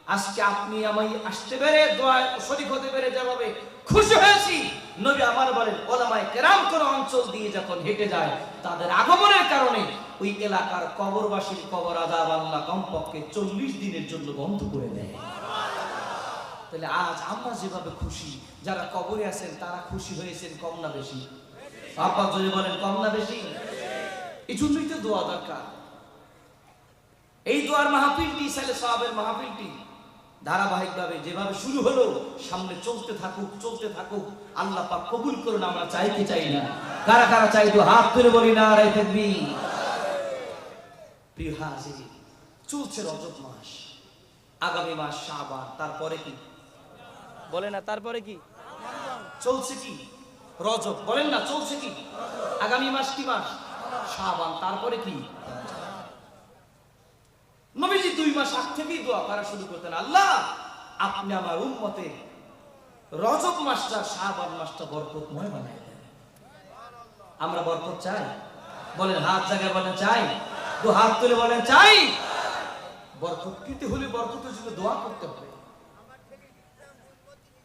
আজকে আপনি আমি আসতে পেরে দোয়া শরীক হতে পেরে যেভাবে খুশি হয়েছি, নবী আমার বলেন ওলামায়ে কেরাম কোন অঞ্চল দিয়ে যখন হেঁটে যায় তাদের আগমনের কারণে ওই এলাকার কবরবাসীর কবর আযাব আল্লাহ কমপক্ষে 40 দিনের জন্য বন্ধ করে দেয়। তাহলে আজ আমরা যেভাবে খুশি, যারা কবরে আছেন তারা খুশি হয়েছেন কম না বেশি? আপনারা যদি বলেন কম না বেশি? এই জন্যই তো দোয়া দরকার। এই দোয়ার মাহফিলটি সালে সাহাবের মাহফিলটি ধারাবাহিকভাবে যেভাবে শুরু হলো সামনে চলতে থাকুক। আল্লাহ পাক কবুল করুন। আমরা চাই কি চাই না? কারা কারা চাই তো হাত তুলে বলি নারে তাকবীর। প্রিয় হাজির, চলছে রজব মাস, আগামী মাস শাবান, তারপরে কি বলে না? তারপরে কি চলছে? কি রজব, বলেন না চলছে কি? আগামী মাস কি মাস? শাবান, তারপরে কি? নবীজি 2 মাস আগ থেকেই দোয়া করা শুরু করতেন, আল্লাহ আপনি আমার উম্মতে রজব মাসটা শাবান মাসটা বরকতময় বানায় দেন। আমরা বরকত চাই? বলেন হাত জায়গায় বলেন চাই। তো হাত তুলে বলেন চাই। বরকত পেতে হলে বরকতের জন্য দোয়া করতে হবে।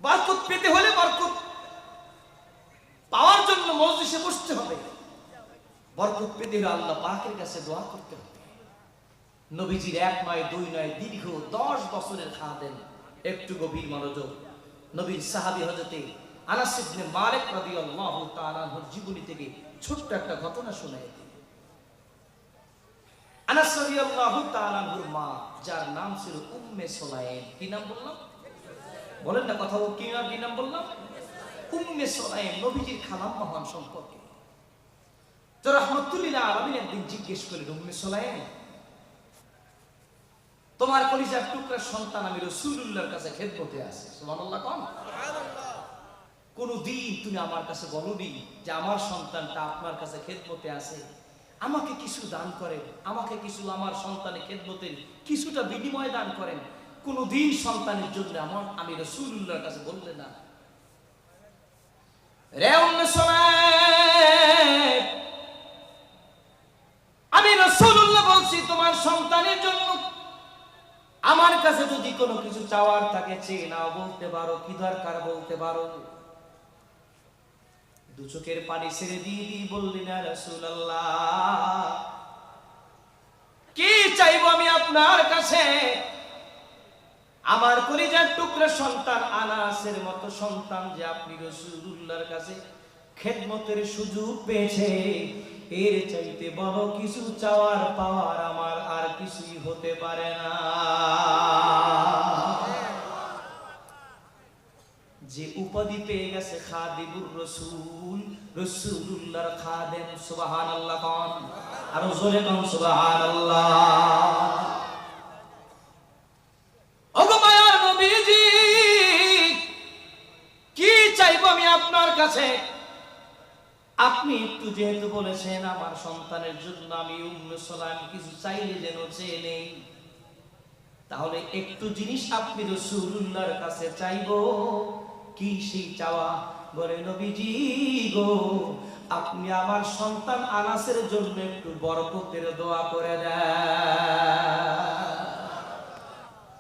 বরকত পেতে হলে বরকত পাওয়ার জন্য মজলিসে বসতে হবে। বরকত পেতে হলে আল্লাহ পাকের কাছে দোয়া করতে হবে। নবীজির 1 নয় 2 নয় দীর্ঘ 10 বছরের খাদেম। একটু গভীর মনোযোগ। নবীর সাহাবী হযরতে আনাস ইবনে মালিক রাদিয়াল্লাহু তাআলা আনহুর জীবনী থেকে ছোট্ট একটা ঘটনা শোনাই দিই। আনাস রাদিয়াল্লাহু তাআলা আনহুর মা, যার নাম ছিল উম্মে সুলাইম। কি নাম বললাম? বলেন না কথা, কি নাম বললাম? উম্মে সুলাইম, নবীজির খালাম্মা হন সম্পর্কে। তো রাহমাতুল লিল আলামিন একদিন জিজ্ঞেস করলেন, উম্মে সুলাইম তোমার কলিজার টুকরা সন্তান আমি রাসূলুল্লাহর কাছে খেদমতে আছে, সুবহানাল্লাহ কোন? কোন দিন তুমি আমার কাছে বলনি যে আমার সন্তানটা আপনার কাছে খেদমতে আছে, আমাকে কিছু দান করেন, আমাকে কিছু আমার সন্তানের খেদমতের কিছুটা বিনিময় দান করেন? কোন দিন সন্তানের জন্য আমি রাসূলুল্লাহর কাছে বললে না? রে উম্মে সুলাইম, আমি রাসূলুল্লাহ বলছি তোমার সন্তানের জন্য আমার কাছে যদি কোনো কিছু চাওয়ার থাকে চেয়ে নাও, বলতে পারো, কি দরকার বলতে পারো। 2 চোখের পানি ছেড়ে দিয়ে বললেন, ইয়া রাসূলুল্লাহ কি চাইবো আমি আপনার কাছে? আমার কলিজার টুকরা সন্তান আনাসের মতো সন্তান যে আপনি রাসূলুল্লাহর কাছে খেদমতের সুযোগ পেয়েছে, এর চাইতে বড় কিছু চাওয়ার পাওয়ার আমার আর কিছুই হতে পারে না। যে উপাধি পেয়ে গেছে খাদিমুর রাসূল, রাসূলুল্লাহর খাদেম, সুবহানাল্লাহ কোন? আর জোরে কোন সুবহানাল্লাহ। ওগো মায়ার নবীজি কি চাইবো আমি আপনার কাছে? আপনি একটু যেহেতু বলেছেন আমার সন্তানের জন্য আমি উম্মে সুলাইম কিছু চাইলে যেন চেয়ে নেই, তাহলে একটু জিনিস আপনি রাসূলুল্লাহর কাছে চাইবো। কি সেই চাওয়া? বলে নবীজি গো আপনি আমার সন্তান আনাসের জন্য একটু বরকতের দোয়া করে দেন।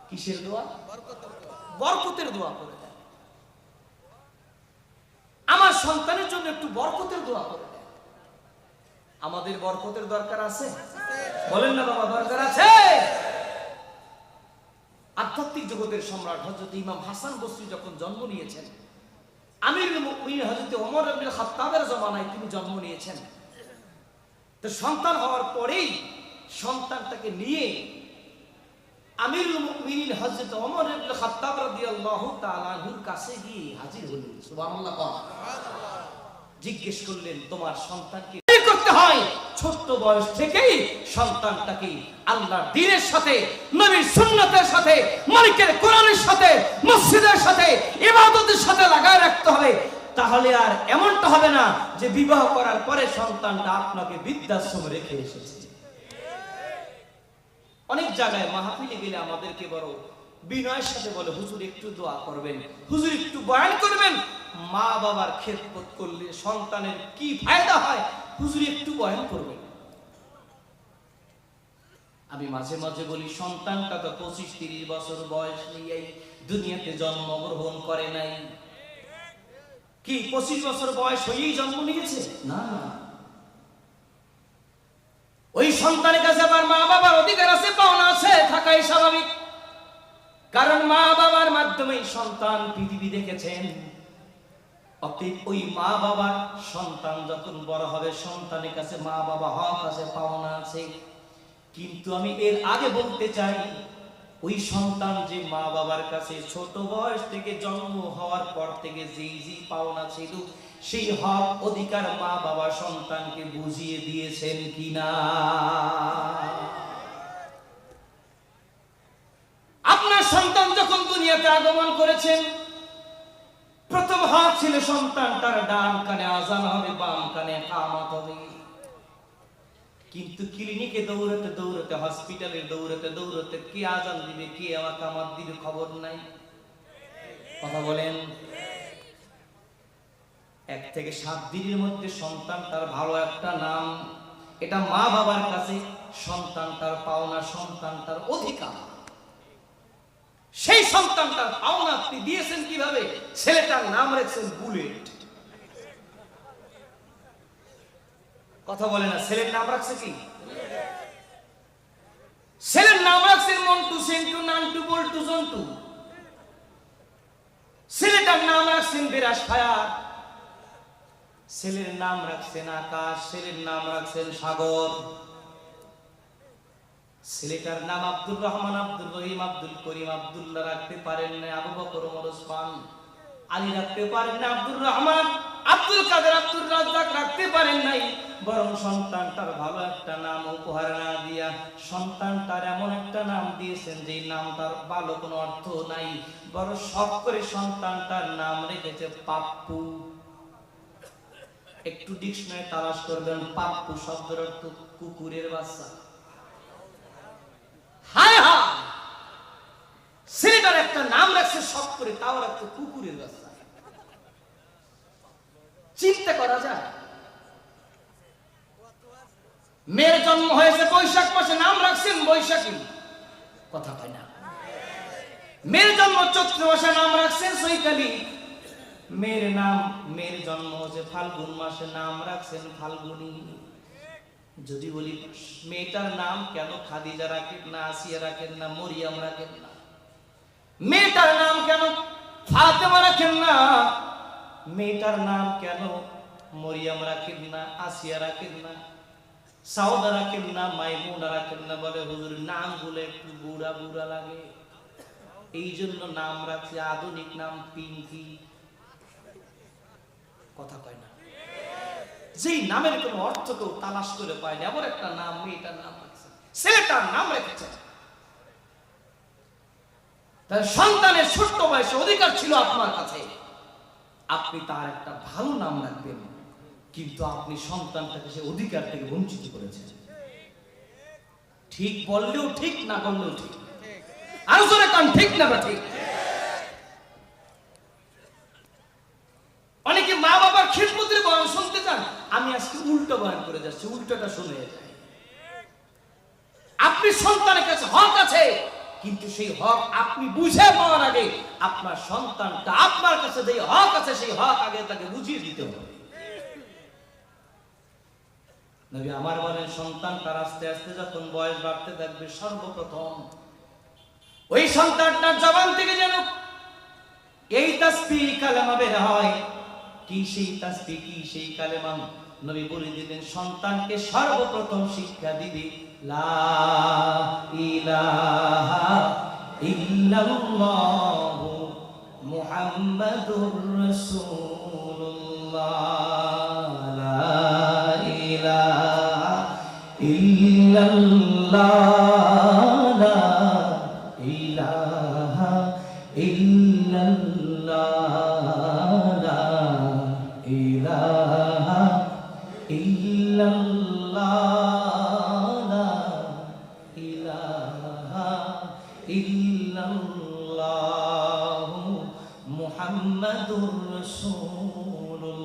কিসের দোয়া? বরকতের দোয়া করে দেন। আমার সন্তানের জন্য একটু বরকতের দোয়া করে দেন। আমাদের বরকতের দরকার আছে? বলেন না বাবা, দরকার আছে। আধ্যাত্মিক জগতের সম্রাট হযরত ইমাম হাসান বসরি যখন জন্ম নিয়েছেন, আমিরুল মুমিনিন হযরত ওমর ইবনে খাত্তাবের জামানায় তিনি জন্ম নিয়েছেন। তো সন্তান হওয়ার পরেই সন্তানটাকে নিয়ে আমিরুল মুমিনিন হযরত ওমর ইবনে খাত্তাব রাদিয়াল্লাহু তাআলা আনহুর কাছে গিয়ে হাজির হলেন। সুবহানাল্লাহ। জিজ্ঞেস করলেন তোমার সন্তানকে কি করতে হয়? ছোট বয়স থেকেই সন্তানটাকে আল্লাহর দ্বীনের সাথে, নবীর সুন্নাতের সাথে, মালিকের কোরআনের সাথে, মসজিদের সাথে, ইবাদতের সাথে লাগায় রাখতে হবে। তাহলে আর এমনটা হবে না যে বিবাহ করার পরে সন্তানটা আপনাকে বৃদ্ধাশ্রমে রেখে এসেছে। অনেক জায়গায় মাহফিলে গেলে আমাদেরকে বড় বিনয়ের সাথে বলে, হুজুর একটু দোয়া করবেন, হুজুর একটু বয়ান করবেন। মা বাবার খেদমত করলে সন্তানের কি ফায়দা হয়, হুজুর একটু বয়ান করবেন। আমি মাঝে মাঝে বলি সন্তানটা তো 25-30 বছর বয়স নিয়েই দুনিয়াতে জন্মগ্রহণ করে নাই। কি 25 বছর বয়স হয়েই জন্ম নিয়েছে? না, ওই সন্তানের কাছে আবার মা বাবার অধিকার আছে, পাওনা আছে, থাকাই স্বাভাবিক। কারণ মা বাবার মাধ্যমেই সন্তান পৃথিবী দেখেছেন। অতএব ওই মা বাবার সন্তান যখন বড় হবে, সন্তানের কাছে মা বাবা হক আছে, পাওনা আছে। কিন্তু আমি এর আগে বলতে চাই, ওই সন্তান যে মা বাবার কাছে ছোট বয়স থেকে জন্ম হওয়ার পর থেকে যেই পাওনা ছিল, সেই হক অধিকার মা বাবা সন্তানকে বুঝিয়ে দিয়েছেন কিনা? আপনার সন্তান যখন দুনিয়াতে আগমন করেছেন, প্রথম হক ছিল সন্তান তার ডান কানে আজান হবে, বাম কানে ইকামত হবে। কিন্তু ক্লিনিকে দৌড়াতে দৌড়াতে, হসপিটালে দৌড়াতে দৌড়াতে কে আজান দিবে, কে ইকামত দিবে খবর নাই। কথা বলেন। 1 থেকে 7 দিনের মধ্যে সন্তান তার ভালো একটা নাম, এটা মা বাবার কাছে সন্তান তার পাওনা, সন্তান তার অধিকার। সেই সন্তানটার পাওনা আপনি দিয়েছেন কিভাবে? ছেলেটার নাম রাখছেন বুলেট। কথা বলে না, ছেলের নাম রাখছে কি? ছেলের নাম রাখছেন মন্টু, সেন্টু, নান্টু, বল্টু, জন্টু। ছেলেটার নাম রাখছেন বিরাস ফায়ার। ছেলের নাম রাখছেন আকাশ, ছেলের নাম রাখছেন সাগর। ছেলেটার নাম আব্দুর রহমান, আব্দুর রহিম, আব্দুল করিম, আব্দুল্লাহ রাখতে পারেন না, আবু বকর, ওমর, ওসমান, আলী রাখতে পারেন না, আব্দুর রহমান, আব্দুল কাদের, আব্দুর রাজ্জাক রাখতে পারেন নাই। বরং সন্তানটার ভালো একটা নাম উপহার না দিয়া সন্তানটার এমন একটা নাম দিয়েছেন যে নামটার ভালো কোনো অর্থ নাই, বড় শখ করে সন্তানটার নাম রেখেছে পাপ্পু। একটু ডিকশনারি তালাশ করবেন, পাপ্পু শব্দের অর্থ কুকুরের বাচ্চা। হায় হায়, ছেলেটার একটা নাম রাখছে শখ করে, তাও রাখছে কুকুরের বাচ্চা। চিন্তা করা যায়। মেয়ের জন্ম হয়েছে বৈশাখ মাসে, নাম রাখছেন বৈশাখী। কথা কয় না। মেয়ের জন্ম চৈত্র মাসে, নাম রাখছেন চৈতালি। মেয়ের জন্ম হচ্ছে ফাল্গুন মাসে, নাম রাখছেন ফাল্গুনী। যদি বলি মেয়েটার নাম কেন খাদিজা রাখেন না, আসিয়া রাখেন না, মরিয়াম রাখেন না? মেয়েটার নাম কেন ফাতেমা রাখেন না? মেয়েটার নাম কেন মরিয়াম রাখেন না, আসিয়া রাখেন না, সাউদা রাখেন না, মাইমুনা রাখেন না? বলে হুজুর নামগুলো একটু বুড়া বুড়া লাগে, এই জন্য নাম রাখছে আধুনিক নাম পিঙ্কি। কথা কয় না। যেই নামের কোন অর্থ কেউ তালাশ করে পায়নি, এমন একটা নাম মেয়েটার নাম রাখছে, ছেলেটার নাম রেখেছে। তার সন্তানের ছোট্ট বয়সে অধিকার ছিল আপনার কাছে, আপনি তার একটা ভালো নাম রাখবেন, কিন্তু আপনি সন্তানটাকে সে অধিকার থেকে বঞ্চিত করেছেন। ঠিক বললেও ঠিক, না বললেও ঠিক। আর জোরে কান ঠিক না বা ঠিক? অনেকে মা বাবার খিদমতের বয়ান শুনতে চান, আমি আজকে উল্টো বয়ান করে যাচ্ছি, উল্টোটা শুনে যায়। আপনি সন্তানের কাছে হক আছে, কিন্তু সেই হক আপনি বুঝে পাওয়ার আগে আপনার সন্তানটা আপনার কাছে যে হক আছে, সেই হক আগে তাকে বুঝিয়ে দিতে হবে। নবী আমার বলেন, সন্তান তার আস্তে আস্তে যখন বয়স বাড়তে থাকবে, সর্বপ্রথম ওই সন্তানটার জবান থেকে যেন এই তাসবিহ কালেমা বের হয়। কি সেই তাসবিহ, কি সেই কালেমা? নবী বলে দিলেন, সন্তানকে সর্বপ্রথম শিক্ষা দিবে লা ইলাহা ইল্লাল্লাহু মুহাম্মাদুর রাসূলুল্লাহ, লা ইলাহা ইল্লাল্লাহ, লা ইলাহা ইল্লাল্লাহ, লা ইলাহা ইল্লাল্লাহ, লা ইলাহা ইল্লাল্লাহ মুহাম্মাদুর রাসূলুল্লাহ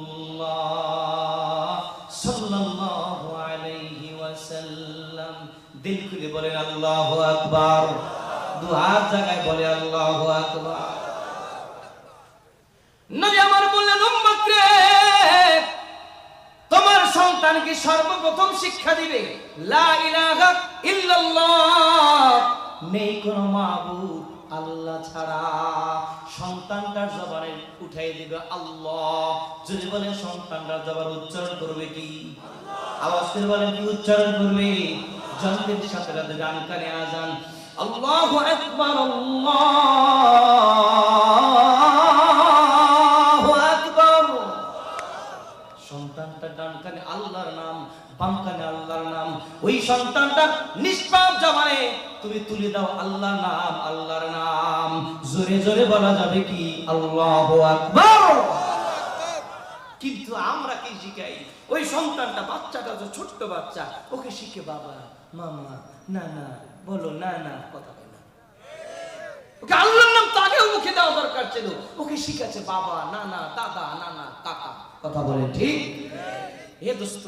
সাল্লাল্লাহু আলাইহি ওয়াসাল্লাম। দিল খুলে বলেন আল্লাহু আকবার, দুহাত জায়গায় বলে আল্লাহু আকবার। নবী আমার বললেন, উম্মত রে, তোমার সন্তানকে সর্বপ্রথম শিক্ষা দিবে লা ইলাহা ইল্লাল্লাহ, নেই কোন মাবুদ আল্লাহ ছাড়া। সন্তানটার জবানে উঠাই দিবে আল্লাহ। যদি বলেন সন্তানটার জবান উচ্চারণ করবে কি? আওয়াজ করে বলেন কি উচ্চারণ করবে? জন্মের সাথে সাথে ডান কানে আযান, আল্লাহু আকবার, আল্লাহু আকবার। সন্তানটা ডান কানে আল্লাহর নাম, বাম কানে আল্লাহর নাম। ওই সন্তানটা নিষ্পাপ জবানে তুমি তুলে দাও আল্লাহর নাম, আল্লাহর নাম। জোরে জোরে বলা যাবে কি? আল্লাহু আকবার। কিন্তু আমরা কি শিখাই? ওই সন্তানটা, বাচ্চাটা তো ছোট্ট বাচ্চা, ওকে শিখে বাবা, মামা, নানা বলো, নানা কথা বলে না। ওকে আল্লাহর নাম তাকে মুখে দেওয়া দরকার ছিল। ওকে শিখাচ্ছে বাবা, নানা, দাদা, নানা, কাকা কথা বলে। ঠিক? হে দোস্ত,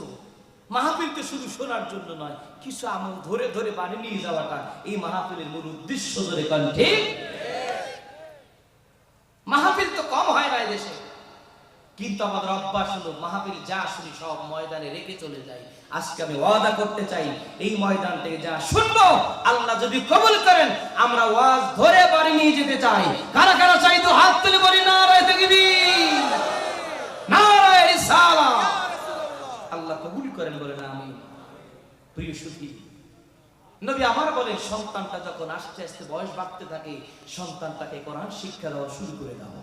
মাহফিল তো শুধু শোনার জন্য নয়, কিছু আমল ধরে ধরে বাড়ি নিয়ে যাওয়াটা এই মাহফিলের মূল উদ্দেশ্য। ধরে কান ঠিক? মাহফিল তো কম হয় না দেশে, কিন্তু আমাদের অভ্যাস হলো মাহফিল যা শুনি সব ময়দানে রেখে চলে যাই। আজকে আমি ওয়াদা করতে চাই, এই ময়দান থেকে যা শুনবো আল্লাহ যদি কবুল করেন, আমরা ওয়াজ ধরে বাড়ি নিয়ে যেতে চাই। কারা কারা চাই? তো হাত তুলে বলি নারায়ে তাকবীর, নারায়ে রিসালাত। আল্লাহ কবুল করেন বলেন আমিন। প্রিয় সুধী, নবী আমার বলে, সন্তানটা যখন আস্তে আস্তে বয়স বাড়তে থাকে, সন্তানটাকে কোরআন শিক্ষা দেওয়া শুরু করে দাও।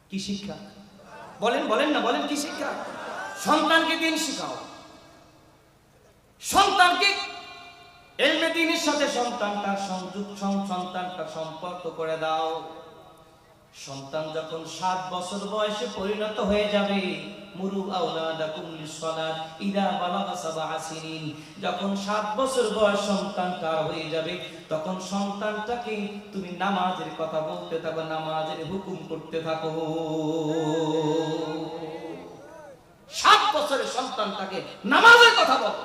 কি শিক্ষা? বলেন বলেন না, বলেন কি শিক্ষা? সন্তানকে দিন শিখাও, সন্তানকে ইলমে দ্বীনের সাথে সন্তানটার সন্তানটার সম্পর্ক করে দাও। সন্তান যখন 7 বছর বয়সে পরিণত হয়ে যাবে, মুরু আওলাদাকুম লিসসালাত ইদা বালাগা 7 সিনিন, যখন 7 বছর বয়স সন্তানটার হয়ে যাবে, তখন সন্তানটাকে তুমি নামাজের কথা বলতে থাকো, নামাজের হুকুম করতে থাকো। 7 বছরের সন্তানটাকে নামাজের কথা বলো।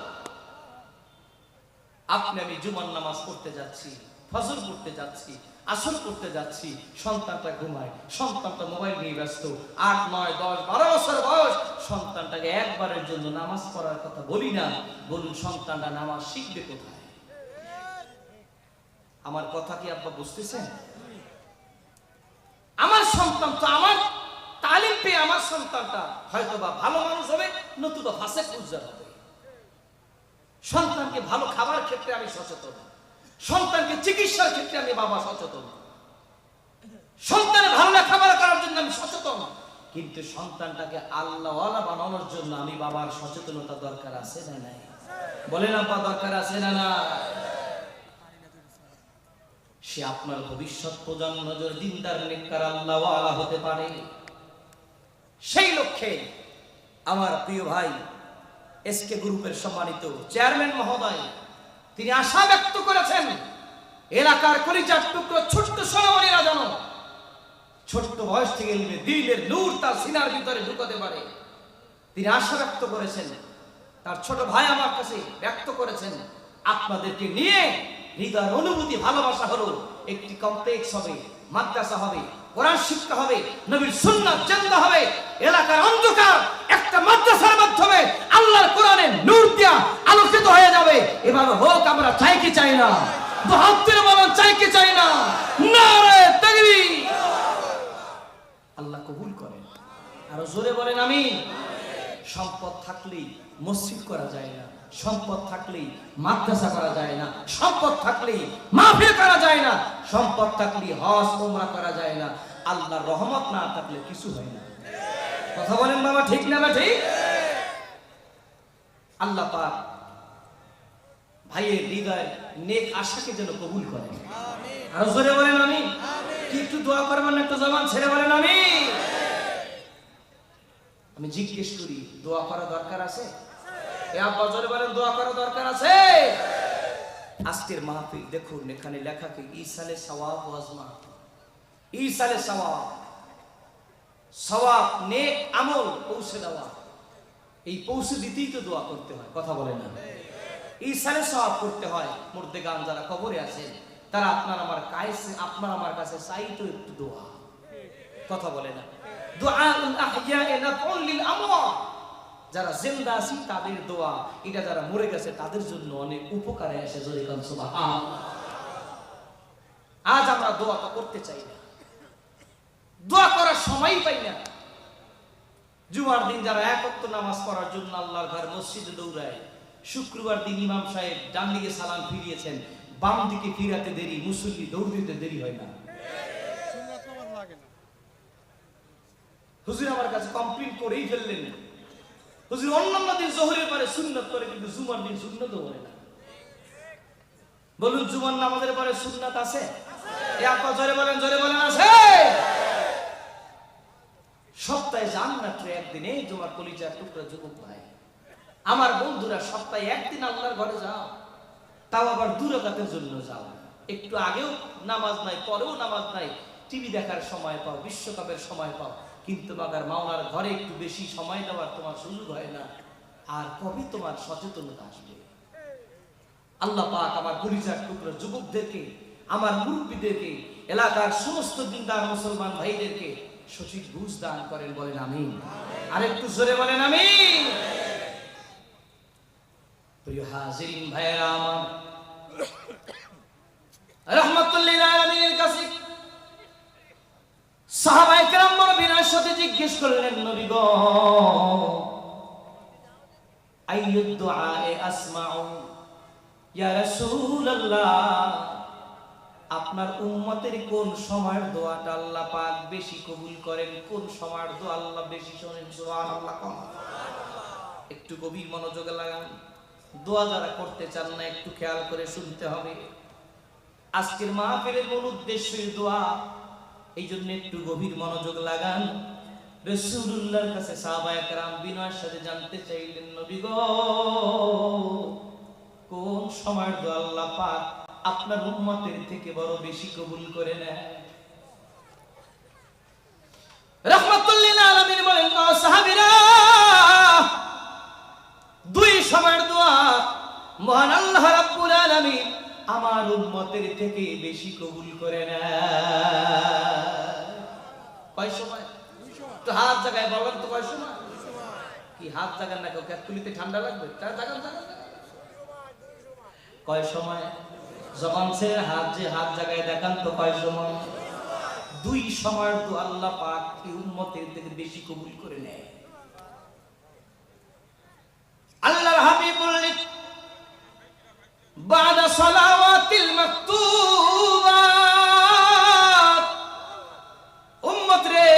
আপনি আমি জুমার নামাজ পড়তে যাচ্ছি, ফজর পড়তে যাচ্ছি, আসর করতে যাচ্ছি, সন্তানটা ঘুমায়, সন্তানটা মোবাইল নিয়ে ব্যস্ত। 8, 9, 10, 12 বছর বয়স, সন্তানটাকে একবারের জন্য নামাজ পড়ার কথা বলি না। বলুন সন্তানটা নামাজ শিখবে কোথায়? আমার কথা কি আব্বা বুঝতেছেন? আমার সন্তান তো আমার তালিম পেয়ে আমার সন্তানটা হয়তো বা ভালো মানুষ হবে, নতুবা ফাসেক উজ্জার হবে। সন্তানকে ভালো খাবার ক্ষেত্রে আমি সচেতন, সন্তানকে চিকিৎসার ক্ষেত্রে আমি বাবা সচেতন, সন্তানের ভালো খাবার করার জন্য আমি সচেতন, কিন্তু সন্তানটাকে আল্লাহওয়ালা বানানোর জন্য আমি বাবার সচেতনতা দরকার আছে না নাই? বলেন আব্বা, দরকার আছে না না? সে আপনার ভবিষ্যৎ প্রজন্ম যদি দিনদার নেককার আল্লাহওয়ালা হতে পারে, সেই লক্ষ্যে আমার প্রিয় ভাই এসকে গ্রুপের সম্মানিত চেয়ারম্যান মহোদয় তিনি আশা ব্যক্ত করেছেন, এলাকার কলিজার টুকরো ছোট্ট সোনামণিরা যেন ছোট্ট বয়স থেকে দ্বীনের নূর তার সিনার ভিতরে ঢুকাতে পারে। তিনি আশা ব্যক্ত করেছেন, তার ছোট ভাই আমার কাছে ব্যক্ত করেছেন, আপনাদেরকে নিয়ে হৃদয়ের অনুভূতি ভালোবাসা হলো একটি কমপ্লেক্স হবে, মাদ্রাসা হবে, কোরআন শিক্ষা হবে, নবীর সুন্নাত জিন্দা হবে। এলাকার অন্ধকার একটা মাদ্রাসার মাধ্যমে আল্লাহর কোরআনের নূর দিয়া আলোকিত হয়ে যাবে। এভাবে হোক আমরা চাই কি চাই না? দুহাত তুলে বলেন চাই কি চাই না? নারায়ে তাকবীর। আল্লাহ কবুল করেন, আরো জোরে বলেন আমিন। সম্পদ থাকলেই মসজিদ করা যায় না, সম্পদ থাকলেই মাদ্রাসা করা যায় না, সম্পদ থাকলেই মাহফিল করা যায় না, সম্পদ থাকলেই হজ উমরা করা যায় না। আল্লাহর রহমত না থাকলে কিছু হয় না। কথা বলেন বাবা, ঠিক না বা ঠিক? আল্লাহ পাক ভাইয়ের হৃদয় নেক আশাকে যেন কবুল করেন। আরো জোরে বলেন আমিন। কি একটু দোয়া করবেন না? একটু জবান ছেড়ে বলেন আমিন। আমি জিজ্ঞেস করি, দোয়া করা দরকার আছে? এ আব্বা জোরে বলেন, দোয়া করা দরকার আছে? আজকের মাহফিল দেখুন, এখানে লেখা কি ইসালে সওয়াব ওয়াজমা, ইসালে সওয়াব, সওয়াব নেক আমল পৌঁছে দেওয়া। এই পৌঁছে দিতেই তো দোয়া করতে হয়। কথা বলেন না? ঈসারে সওয়াব করতে হয়। মুর্দে গান যারা কবরে আছেন তারা আপনার আমার কাছে চাইতো একটু দোয়া। কথা বলে না? দুআউল আহইয়া'i নাফউন লিল আমওয়াত, যারা জিন্দা আছে তাদের দোয়া এটা যারা মরে গেছে তাদের জন্য অনেক উপকারে আসে। জোরে কান সুবহানাল্লাহ। আজ আমরা দোয়া তো করতে চাই না, দোয়া করার সময় পাই না। জুমার দিন যারা এক ওয়াক্ত নামাজ পড়ার জন্য আল্লাহর ঘর মসজিদে দৌড়ায়, শুক্রবার দিন ইমাম সাহেব ডান দিকে সালাম ফিরিয়েছেন, বাম দিকে ফিরাতে দেরি, মুসল্লি দৌড় দিতে দেরি হয় না। হুজুর আমার কাছে কমপ্লেইন করেই ফেললেন, হুজুর অন্যান্য দিন জোহরের পরে সুন্নাত করে কিন্তু জুমার দিন সুন্নাত করে না। বলুন জুমার নামাজের পরে সুন্নাত আছে? জোরে বলেন, জোরে বলেন আছে। সপ্তাহে যান মাত্র একদিনে জুমার কলিজার টুকরা যুবক ভাই আমার বন্ধুরা, সপ্তাহে একদিন আল্লাহর ঘরে যাও, তাও আবার 2 রাকাতের জন্য যাও। একটু আগেও নামাজ নাই, পরেও নামাজ নাই, টিভি দেখার সময় পাও, বিশ্বকাপের সময় পাও, কিন্তু মাগার মাওলার ঘরে একটু বেশি সময় দেওয়ার তোমার সুযোগ হয় না। আর কবে তোমার সচেতনতা আসবে? আল্লাহ পাক আমার কলিজার টুকরা যুবকদেরকে, আমার মুরব্বীদেরকে, এলাকার সমস্ত দিনদার মুসলমান ভাইদেরকে সঠিক বুঝ দান করেন। বলেন আমিন। আর একটু জোরে বলেন আমিন। প্রিয় হাজিরিন ভাইরা আমার, রাহমাতুল লিল আলামিনের কাছে সাহাবায়ে কেরাম নবীর সাথে জিজ্ঞেস করলেন, নবী গো, আইয়ুদ দুআয়ে আসমাউ ইয়া রাসূলুল্লাহ, আপনার উম্মতের কোন সময়ের দোয়াটা আল্লাহ পাক বেশি কবুল করেন, কোন সময়ের দোয়া আল্লাহ বেশি শোনেন? সুবহানাল্লাহ। একটু গভীর মনোযোগ লাগান। দোয়া যারা করতে চান না একটু খেয়াল করে শুনতে হবে। আজকের মাহফিলের মূল উদ্দেশ্যই দোয়া, এই জন্য একটু গভীর মনোযোগ লাগান। রাসূলুল্লাহর কাছে সাহাবায়ে কেরাম বিনয়ের সাথে জানতে চাইলেন, নবী গো, কোন সময়ের দোয়া আল্লাহ পাক আপনার উম্মতের থেকে বড় বেশি কবুল করে নেয়? রাহমাতুল লিল আলামিন বলেন, ও সাহাবীরা, 2 সময়ের দোয়া মহান আল্লাহ রাব্বুল আলামিন আমার উম্মতের থেকে বেশি কবুল করে নেয়। কয় সময়? তো হাত জায়গায় বলেন তো, কয় সময়? কি হাত জায়গা না, ক্যালকুলিতে ঠান্ডা লাগবে? তার জায়গা কয় সময়? জবান ছেড়ে হাত জায়গায় দেখান তো, কয় সময়? 2 সময়ের দোয়া আল্লাহ পাক এই উম্মতের থেকে বেশি কবুল করে নেয়। আল্লাহর হাবিব বললেন, বাদা সালাওয়াতিল মাকতুবাত, উম্মত রে,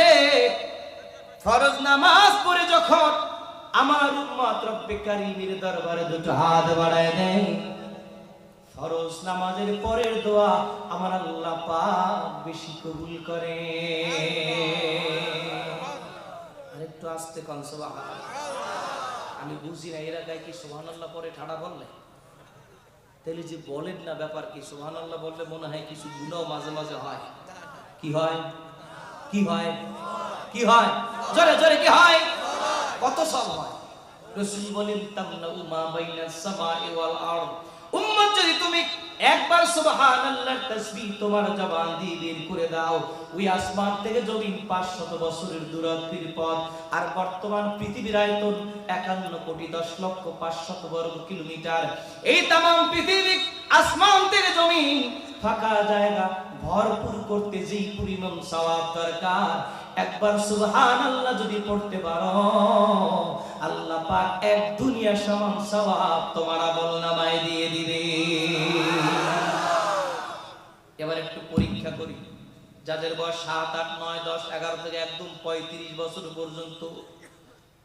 ফরজ নামাজ পড়ে যখন আমার উম্মত রব্বে কারীমের দরবারে 2 হাত বাড়ায় দেয়, ফরজ নামাজের পরের দোয়া আমার আল্লাহ পাক বেশি কবুল করে। আরেকটু আস্তে কোন সুবহানাল্লাহ। আমি বুঝি না এরা গায় কি সুবহানাল্লাহ পরে ঠাড়া বললে? তাহলে যে বলেন না ব্যাপার কি? সুবহানাল্লাহ বললে মনে হয় কিছু গুনাহ মাঝে মাঝে হয়। কি হয়? কি হয়? কি হয়? জোরে জোরে কি হয়? কত সব হয়। রাসূল বলেন, তামলা মা বাইনাস সামাই ওয়াল আরদ, উম্মত যদি তুমি একবার সুবহানাল্লাহর তাসবিহ তোমার জবান দিয়ে বের করে দাও, ওই আসমান থেকে জমিন 500 বছরের দূরত্বের পথ, আর বর্তমান পৃথিবীর আয়তন 51,10,05,000 বর্গ কিলোমিটার। এই तमाम পৃথিবী, আসমান থেকে জমিন, ফাঁকা জায়গা ভরপুর করতে যেই পরিমাণ সওয়াব দরকার, একবার সুবহানাল্লাহ যদি পড়তে পারো, আল্লাহ পাক 1 দুনিয়া সমান সওয়াব তোমার আমলনামায় দিয়ে দিবে। এবার একটু পরীক্ষা করি, যাদের বয়স 7, 8, 9, 10, 11 থেকে একদম 35 বছর পর্যন্ত,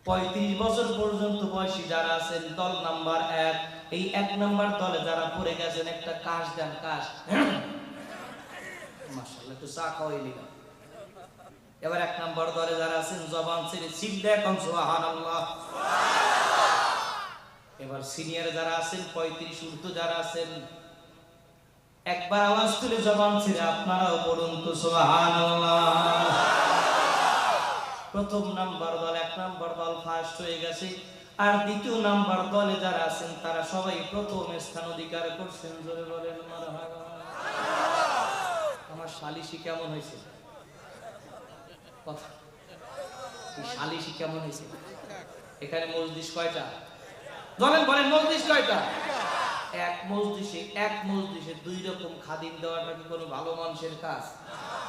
35 বছর পর্যন্ত বয়সী যারা আছেন, দল নাম্বার 1, এই 1 নাম্বার দলে যারা পড়ে গেছেন, একটা কাশ দেন, কাশ। মাশাআল্লাহ, একটু চা খাওয়াই নিলাম। এবার 1 নাম্বার দলে যারা আছেন, জবান ছেড়ে চিল্লায় কোন সুবহানাল্লাহ। এবার সিনিয়র যারা আছেন, 35 ঊর্ধ্ব যারা আছেন, একবার আওয়াজ তুলে জবান ছেড়ে আপনারাও পড়ুন তো সুবহানাল্লাহ। প্রথম নাম্বার দল, 1 নাম্বার দল ফার্স্ট হয়ে গেছে, আর দ্বিতীয় নাম্বার দলে যারা আছেন তারা সবাই প্রথম স্থান অধিকার করছেন। জোরে বলেন মারহাবা। আমার শালিশি কেমন হয়েছে? কথা, শালিশি কেমন হয়েছে? এখানে মজলিস কয়টা? বলেন বলেন, মজলিস কয়টা? এক মজলিসে দুই রকম খাদিম দেওয়াটা কি কোনো ভালো মানুষের কাজ?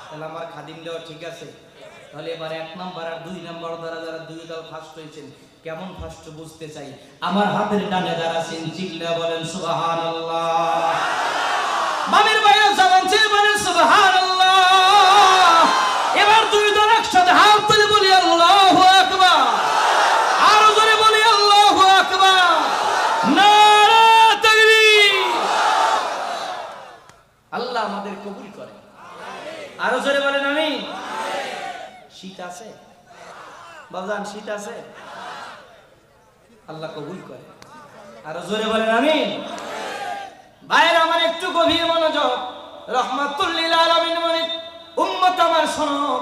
তাহলে আমার খাদিম দেওয়া ঠিক আছে। তাহলে এবার 1 নাম্বার আর 2 নাম্বার দ্বারা যারা 2 দল ফার্স্ট হয়েছেন, কেমন ফার্স্ট বুঝতে চাই। আমার হাতের ডানে যারা আছেন চিল্লা বলেন সুবহানাল্লাহ। বামের বাইরে যারা আছেন বলেন সুবহানাল্লাহ। এবার 2 দল একসাথে হাত তুলে বলি আল্লাহু আকবার। আরো জোরে বলি আল্লাহু আকবার। নারে তাকবীর। আল্লাহ আমাদের কবুল করে। আরো জোরে বলেন আমিন। শীত আছে বাজান? শীত আছে? আল্লাহ কবুল করে। আরো জোরে বলেন আমিন। ভাইরা আমার একটু গভীর মনোযোগ। রহমাতুল লিল আলামিন মানে উম্মত আমার শোনো,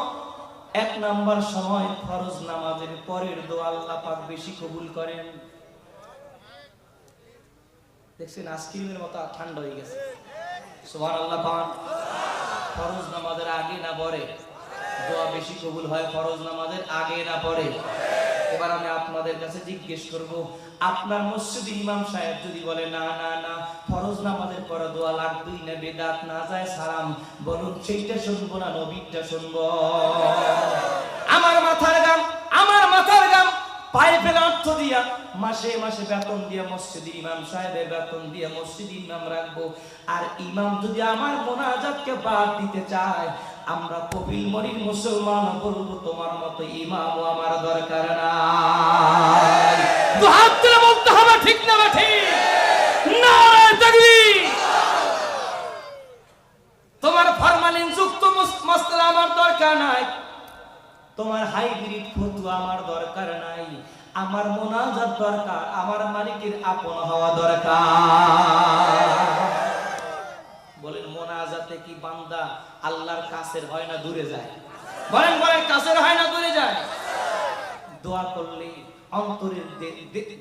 1 নাম্বার সময় ফরজ নামাজের পরের দোয়া আল্লাহ পাক বেশি কবুল করেন। দেখছেন আইসক্রিমের মতো ঠান্ডা হয়ে গেছে। সুবহানাল্লাহ পান। ফরজ নামাজের আগে না পরে দোয়া বেশি কবুল হয়? ফরজ নামাজের আগে না পরে? এবার আমি আপনাদের কাছে জিজ্ঞেস করব, আপনার মসজিদে ইমাম সাহেব যদি বলে না না না ফরজ নামাজের পরে দোয়া লাগবেই না, বেদাত না যায় সালাম, বলুন সেইটা শুনবো না নবীটা শুনবো? আমার মাথার গাম পায়ে ফেলে অর্থ দিয়া মাসে মাসে বেতন দিয়া মসজিদে ইমাম সাহেবের বেতন দিয়া মসজিদে ইমাম রাখবো। আর ইমাম যদি আমার মোনাজাতকে বাদ দিতে চায়, আমরা কপিল মরির মুসলমান বলবো তোমার মতো ইমাম আমার দরকার নাই। তো হাত তুলে বলতে হবে ঠিক না ঠিক? নারে তাকবীর। তোমার ফরমালিন যুক্ত মসলা আমার দরকার নাই, তোমার হাইব্রিড ফতুয়া আমার দরকার নাই। আমার মোনাজাত দরকার, আমার মালিকের আপন হওয়া দরকার। বলেন মোনাজাতে কি বান্দা আল্লাহর কাছের হয় না দূরে যায়? বলেন বলেন, কাছের হয় না দূরে যায়? দোয়া করলে অন্তরের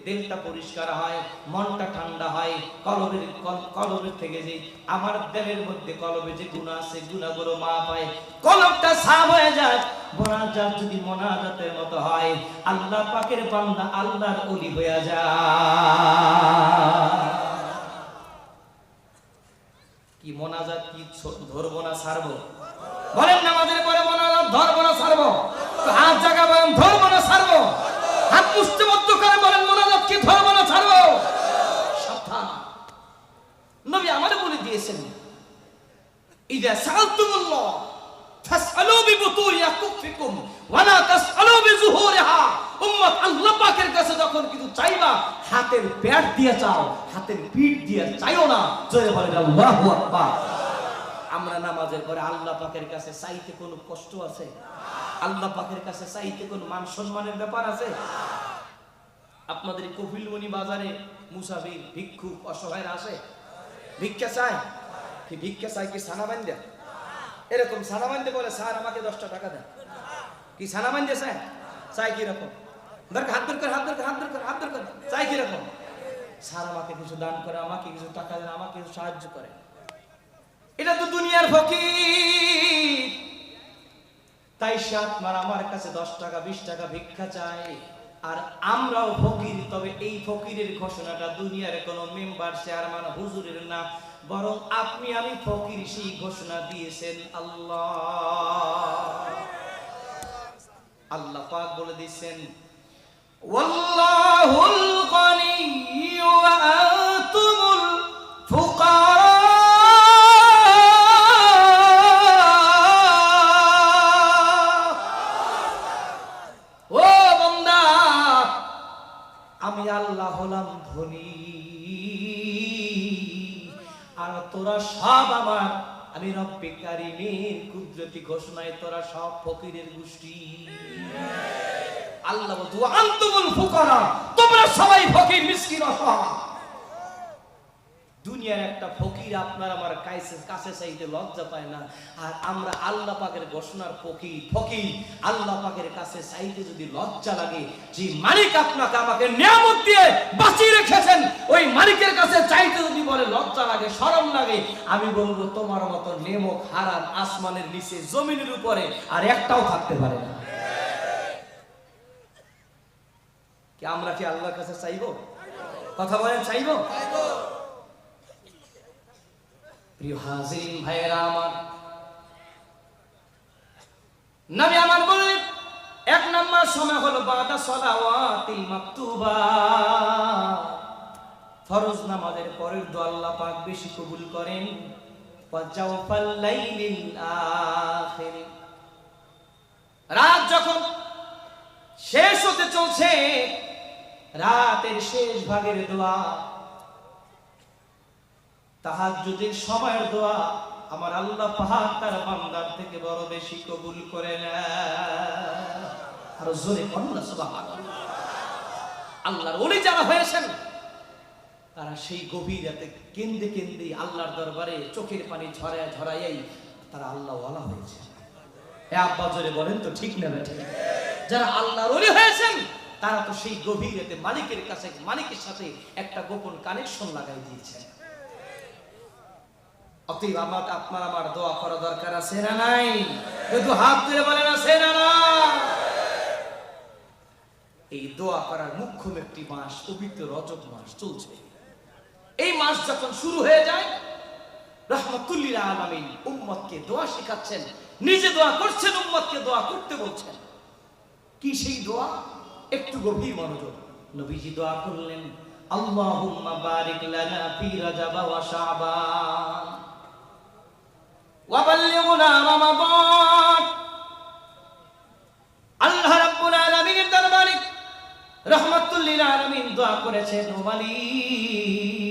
দিলটা পরিষ্কার হয়, মনটা ঠান্ডা হয়। কলবের থেকে যে আমার দিলের মধ্যে কলবে যে গুনাহ আছে গুনাহগুলো মাফ হয়, কলবটা সাফ হয়ে যায়। মোনাজাত যদি মোনাজাতের মতো হয়, আল্লাহ পাকের বান্দা আল্লাহর ওলি হয়ে যায়। কি মোনাজাত কি ধরবো না ছাড়বো? বলেন নামাজের পরে মোনাজাত ধরবো না ছাড়বো? হাত জায়গা বলেন ধরবো না ছাড়বো? হাত মুষ্টিবদ্ধ করে বলেন মোনাজাত কি ধরবো না ছাড়বো? সাবধান, নবী আমাদের বলে দিয়েছেন ইযা সাআলতুমুল্লাহ ফাসআলু বিবুতুনি আকুফিকুম ওয়া লা তাসআলু বিযুহুরিহা। উম্মত আল্লাহ পাকের কাছে যখন কিছু চাইবা হাতের পেট দিয়ে চাও, হাতের পিঠ দিয়ে চাইও না। জোরে বলেন আল্লাহু আকবার। আমরা নামাজের পরে আল্লাহ পাকের কাছে চাইতে কোনো কষ্ট আছে? আল্লাহ পাকের কাছে চাইতে কোনো মান সম্মানের ব্যাপার আছে? আপনাদের কপিলমণি বাজারে মুসাফির ভিক্ষুক অসহায়রা আসে, ভিক্ষা চায় কি? ভিক্ষা চায় কি সানা বান্ধে? এরকম সানা বান্ধে বলে স্যার আমাকে 10টা টাকা দেন, কি সানা বান্ধে চায়? চায় কি রকম? হাত দরকার চাই কিরকম? স্যার আমাকে কিছু দান করে, আমাকে কিছু টাকা দেন, আমাকে কিছু সাহায্য করে। এটা তো দুনিয়ার ফকির। তাই সে আপনার আমার কাছে 10 টাকা 20 টাকা ভিক্ষা চায়, আর আমরাও ফকির। তবে এই ফকিরের ঘোষণাটা দুনিয়ার কোনো মেম্বার চেয়ারম্যান হুজুরের না, বরং আপনি আমি ফকির, সেই ঘোষণা দিয়েছেন আল্লাহ। আল্লাহ পাক বলে দিয়েছেন ওয়াল্লাহুল গনিয়্যু ওয়া আনতুমুল ফুকারা। ও বান্দা, আমি আল্লাহ হলাম ধনী আর তোরা সব আমার। আমি রব্বে কারীমের কুদরতি ঘোষণায় তোরা সব ফকিরের গোষ্ঠী। আল্লাহ বলতো আনতুমুল ফুকারা, তোমরা সবাই ফকির মিসকিন অসহায়। দুনিয়ার একটা ফকির আপনার আমার কাছে চাইতে লজ্জা পায় না, আর আমরা আল্লাহ পাকের ঘোষণার ফকির আল্লাহ পাকের কাছে চাইতে যদি লজ্জা লাগে, যে মালিক আপনাকে আমাকে নিয়ামত দিয়ে বাঁচিয়ে রেখেছেন, ওই মালিকের কাছে চাইতে যদি বলে লজ্জা লাগে, শরম লাগে, আমি বলবো তোমার মতো নেমক হারাম আসমানের নিচে জমিনের উপরে আর একটাও থাকতে পারে না। কি আমরা কি আল্লাহর কাছে চাইবো? কথা বলেন, চাইবো? প্রিয় হাজিরিন ভাইয়েরা আমার, নবী আমার বলেন এক নাম্বার সময় হলো বাদা সালাওয়াতিল মাকতুবা, ফরজ নামাজের পরের দোয়া আল্লাহ পাক বেশি কবুল করেন। ওয়া জাওফাল লাইলিল আখির, রাত যখন শেষ হতে চলছে, রাতের শেষ ভাগের দোয়া, তাহাজ্জুদের সময়ের দোয়া আমার আল্লাহ পাক তার বান্দার থেকে বড় বেশি কবুল করে নেয়। আর জোরে বলুন সুবহানাল্লাহ। আল্লাহর ওলি যারা হয়েছেন তারা সেই গভীর রাতে কেন্দে কেন্দে আল্লাহর দরবারে চোখের পানি ঝরায় ঝরাইয়াই তারা আল্লাহ ওয়ালা হয়েছে। এ আব্বা জোরে বলেন তো, ঠিক না ঠিক? যারা আল্লাহর ওলি হয়েছেন তারা তো সেই গভীর রাতে মালিকের কাছে, মালিকের সাথে একটা গোপন কানেকশন লাগাই দিয়েছেন। অতএব আপনার আমার দোয়া করা দরকার আছে না নাই? শুধু হাত তুলে বলেন আছে না না? এই দোয়া করার মুখ্যম একটি মাস পবিত্র রজব মাস চলছে। এই মাস যখন শুরু হয়ে যায়, রাহমাতুল লিল আলামিন উম্মতকে দোয়া শেখাচ্ছেন, নিজে দোয়া করছেন, উম্মতকে দোয়া করতে বলছেন। কি সেই দোয়া? একটু গভীর মনোযোগ। নবীজি দোয়া করলেন, আল্লাহুম্মা বারিক লানা ফি রাজাব ওয়া শাবান ওয়া বাল্লিগনা রমাদান। আল্লাহ রাব্বুল আলামিনের দরবারে রাহমাতুল লিল আলামিন দোয়া করেছেন, ও মালিক,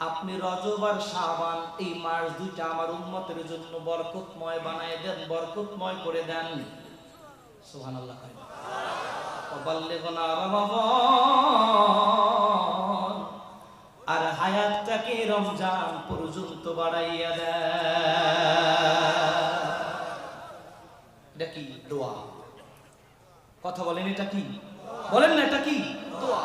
আপনি রজব আর শাবান এই মাস দুইটা আমার উম্মতের জন্য বরকতময় বানায় দেন, বরকতময় করে দেন। সুবহানাল্লাহ। ওয়া বাল্লিগনা রমাদান, আর হায়াতটাকে রমজান পর্যন্ত বাড়াইয়া দেয়। এটা কি দোয়া? কথা বলেন, এটা কি? বলেন না, এটা কি দোয়া?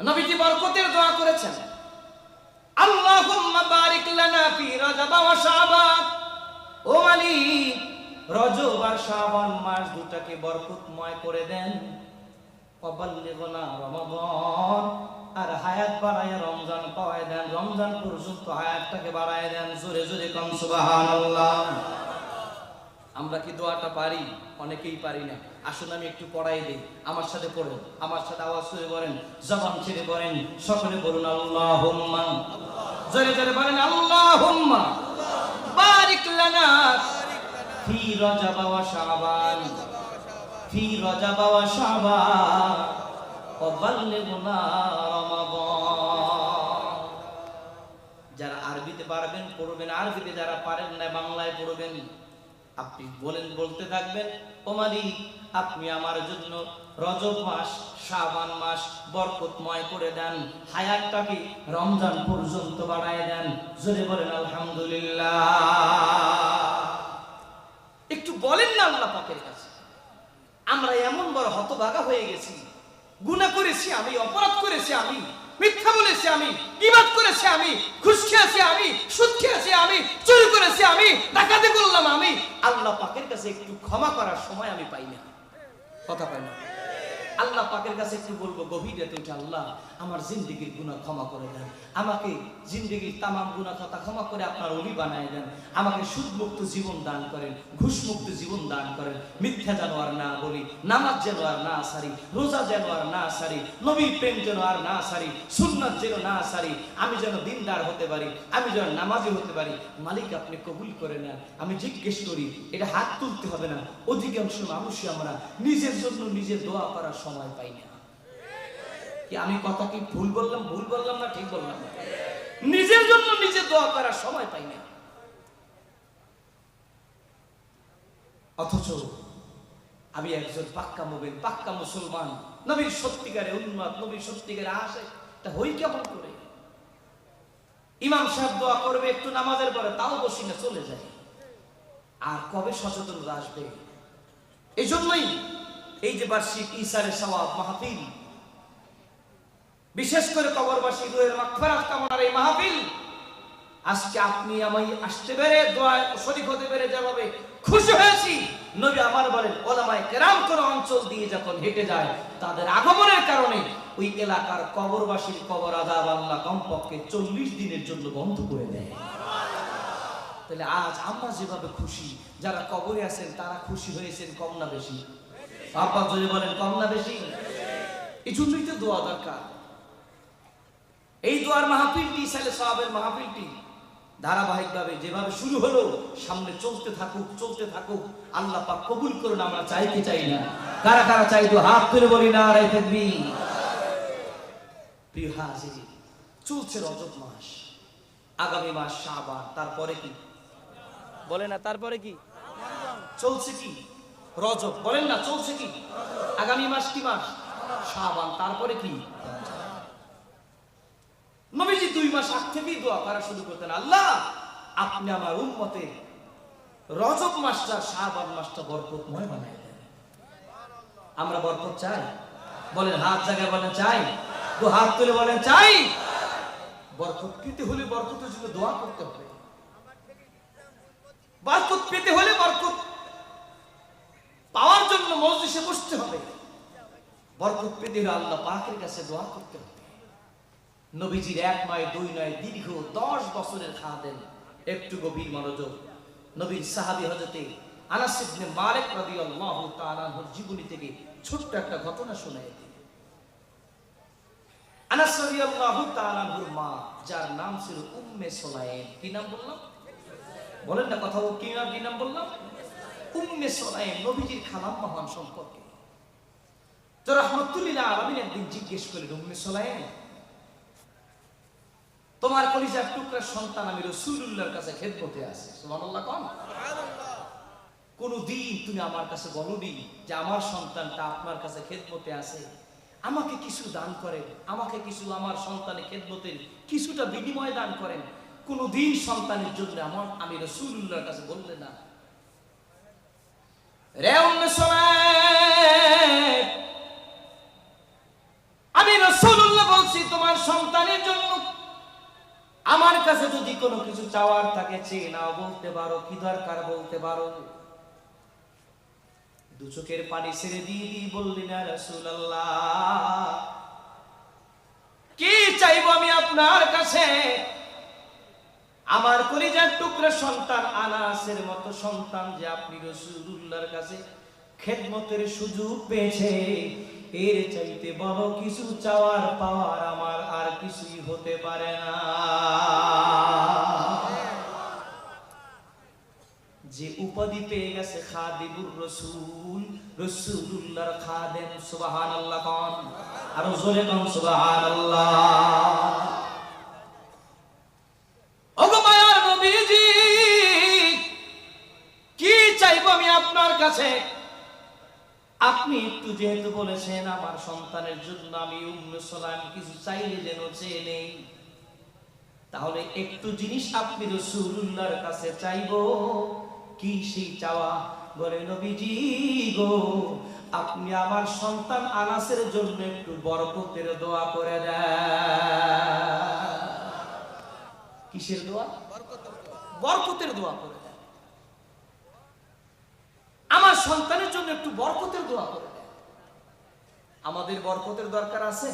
নবীজি বরকতের দোয়া করেছেন, আল্লাহুম্মা বারিক লানা ফি রাজাব ওয়া শাবান। ও মালিক, রজব আর শাবান মাস দুটাকে বরকতময় করে দেন। ওয়াবাল্লিগনা রমাদান, আর হায়াত বাড়ায়া রমজান পাওয়ায় দেন, রমজান পর্যন্ত হায়াতটাকে বাড়ায় দেন। জোরে জোরে কোন সুবহানাল্লাহ। আমরা কি দোয়াটা পারি? অনেকেই পারি না। আসুন আমি একটু পড়াই দেই, আমার সাথে পড়ুন, আমার সাথে আওয়াজ করে বলেন, জবান ছেড়ে বলেন, সকলে বলুন আল্লাহুম্মা। জোরে জোরে বলেন, আল্লাহুম্মা বারিক লানা ফি রাজাব ওয়া শাবান, ফি রাজাব ওয়া শাবান ওয়া বাল্লিগনা রমাদান। যারা আরবিতে পারবেন পড়বেন, আরবিতে যারা পারেন না বাংলায় পড়বেন। আপনি বলতে থাকবেন, ও মালিক, আপনি আমার জন্য রজব মাস শাবান মাস বরকতময় করে দেন, হায়াতটাকে রমজান পর্যন্ত বাড়ায় দেন। জোরে বলেন আলহামদুলিল্লাহ। একটু বলেন না আল্লাহ পাকের কাছে। আমরা এমন বড় হতভাগা হয়ে গেছি, গুনাহ করেছি আমি, অপরাধ করেছি আমি, মিথ্যা বলেছি আমি, গীবত করেছি আমি, ঘুষ খেয়েছি আমি, সুদ খেয়েছি আমি, চুরি করেছি আমি, ডাকাতি করলাম আমি। আল্লাহ পাকের কাছে একটু ক্ষমা করার সময় আমি পাই না। কথা পাই না। আল্লাহ পাকের কাছে একটু বলবো গভীর রাতে উঠে, আল্লাহ আমার জিন্দেগির গুনাহ ক্ষমা করে দেন, আমাকে জিন্দেগির তামাম গুনাহ খাতা ক্ষমা করে আপনার ওলি বানায় দেন, আমাকে সুদ মুক্ত জীবন দান করেন, ঘুষ মুক্ত জীবন দান করেন, মিথ্যা যেন আর না বলি, নামাজ যেন আর না সারি, রোজা যেন আর না সারি, নবীর প্রেম যেন আর না সারি, সুন্নাত যেন না সারি, আমি যেন দিনদার হতে পারি, আমি যেন নামাজি হতে পারি। মালিক আপনি কবুল করে নেন। আমি জিজ্ঞেস করি, এটা হাত তুলতে হবে না, অধিকাংশ মানুষই আমরা নিজের জন্য নিজে দোয়া করার সময় পাই না। কি আমি কথা কি ভুল বললাম না ঠিক বললাম? নিজের জন্য নিজে দোয়া করার সময় পাই না। অথচ আমি একজন পাক্কা মুমিন, পাক্কা মুসলমান, নবীর সত্যিকারে উন্মাদ, নবীর সত্যিকারে আসে, তা হই কেমন করে? ইমাম সাহেব দোয়া করবে একটু নামাজের পরে, তাও বসি না, চলে যায়। আর কবে সচেতনতা আসবে? এই জন্যই এই যে বার্ষিক ইসারে সওয়াব মাহফিল, বিশেষ করে কবরবাসী রুহের মাগফিরাত কামনার এই মাহফিল, আজকে আপনি আমি আসতে পেরে, দোয়া শরীক হতে পেরে যেভাবে খুশি হয়েছি, নবী আমার বলেন ওলামায়ে কেরাম কোন অঞ্চল দিয়ে যখন হেঁটে যায়, তাদের আগমনের কারণে ওই এলাকার কবরবাসীর কবর আযাব আল্লাহ কমপক্ষে 40 দিনের জন্য বন্ধ করে দেয়। তাহলে আজ আমরা যেভাবে খুশি, যারা কবরে আছেন তারা খুশি হয়েছেন কম না বেশি? আপা যদি বলেন কম না বেশি? এই জন্যই তো দোয়া দরকার। এই দোয়ার মাহফিলটি, ইসালে সাহাবের মাহফিলটি ধারাবাহিকভাবে যেভাবে শুরু হলো, সামনে চলতে থাকুক, চলতে থাকুক। আল্লাহ পাক কবুল করুন। আমরা চাই কি চাই না? কারা কারা চাই তো হাত তুলে বলি না রাই থাকবি। প্রিয় হাজির, চলছে রজব মাস, আগামী মাস শাবান, তারপরে কি বলে না? তারপরে কি চলছে? কি রজব, বলেন না? চলছে কি? আগামী মাস কি মাস? শাবান, তারপরে কি? নবীজি 2 মাস আগ থেকেই দোয়া করা শুরু করতেন, আল্লাহ আপনি আমার উম্মতের রজব মাসটা, শাবান মাসটা বরকতময় বানায় দেন। আমরা বরকত চাই? বলেন হাত জায়গায় বলেন চাই। তো হাত তুলে বলেন চাই। বরকত পেতে হলে বরকতের জন্য দোয়া করতে হবে। বরকত পেতে হলে, বরকত পাওয়ার জন্য মজলিসে বসতে হবে। বরকত পেতে হলে আল্লাহ পাকের কাছে দোয়া করতে হবে। নবীজির 1 নয় 2 নয়, দীর্ঘ 10 বছরের খাদেম। একটু গভীর মনোযোগ। নবীর সাহাবী হযরতে আনাস ইবনে মালিক রাদিয়াল্লাহু তাআলা আনহুর জীবনী থেকে ছোট্ট একটা ঘটনা শোনায় দিই। আনাস রাদিয়াল্লাহু তাআলা আনহুর মা, যার নাম ছিল উম্মে সুলাইম। কি নাম বললাম? বলেন না কথা, কি নাম বললাম? উম্মে সুলাইম, নবীজির খালাম্মা হন সম্পর্কে। তো রাহমাতুল লিল আলামিন একদিন জিজ্ঞেস করলেন, উম্মে সুলাইম, তোমার কলিজার টুকরা সন্তান আমি রাসূলুল্লাহর কাছে খেদমতে আছে, সুবহানাল্লাহ কোন? কোনদিন তুমি আমার কাছে বলনি যে আমার সন্তানটা আপনার কাছে খেদমতে আছে, আমাকে কিছু দান করেন, আমাকে কিছু আমার সন্তানের খেদমতের কিছুটা বিনিময় দান করেন? কোনদিন সন্তানের জন্য আমি রাসূলুল্লাহর কাছে বললে না। রে উম্মে সুলাইম, আমি রাসূলুল্লাহ বলছি তোমার সন্তানের জন্য আমার কাছে যদি কোনো কিছু চাওয়ার থাকে চেয়ে নাও, বলতে পারো, কি দরকার বলতে পারো। 2 চোখের পানি ছেড়ে দিয়ে বললেন, ইয়া রাসূলুল্লাহ, কি চাইবো আমি আপনার কাছে? আমার কলিজার টুকরা সন্তান আনাসের মতো সন্তান যে আপনি রাসূলুল্লাহর কাছে খেদমতের সুযোগ পেয়েছে, এর চাইতে বড় কিছু চাওয়ার পাওয়ার আমার আর কিছুই হতে পারে না। যে উপাধি পেয়ে গেছে খাদিমুর রাসূল, রাসূলুল্লাহর খাদেম, সুবহানাল্লাহ কোন? আর জোরে কোন সুবহানাল্লাহ। ওগো মায়ার নবীজি, কি চাইবো আমি আপনার কাছে? আপনি একটু যেহেতু বলেছেন আমার সন্তানের জন্য আমি উম্মে সুলাইম কিছু চাইলে যেন চেয়ে নেই, তাহলে একটু জিনিস আপনি রাসূলুল্লাহর কাছে চাইবো। কি সেই চাওয়া? বলে, নবীজি গো, আপনি আমার সন্তান আনাসের জন্য একটু বরকতের দোয়া করে দেন। কিসের দোয়া? বরকতের দোয়া করে দেন। আমার সন্তানের জন্য একটু বরকতের দোয়া করে দেন। আমাদের বরকতের দরকার আছে?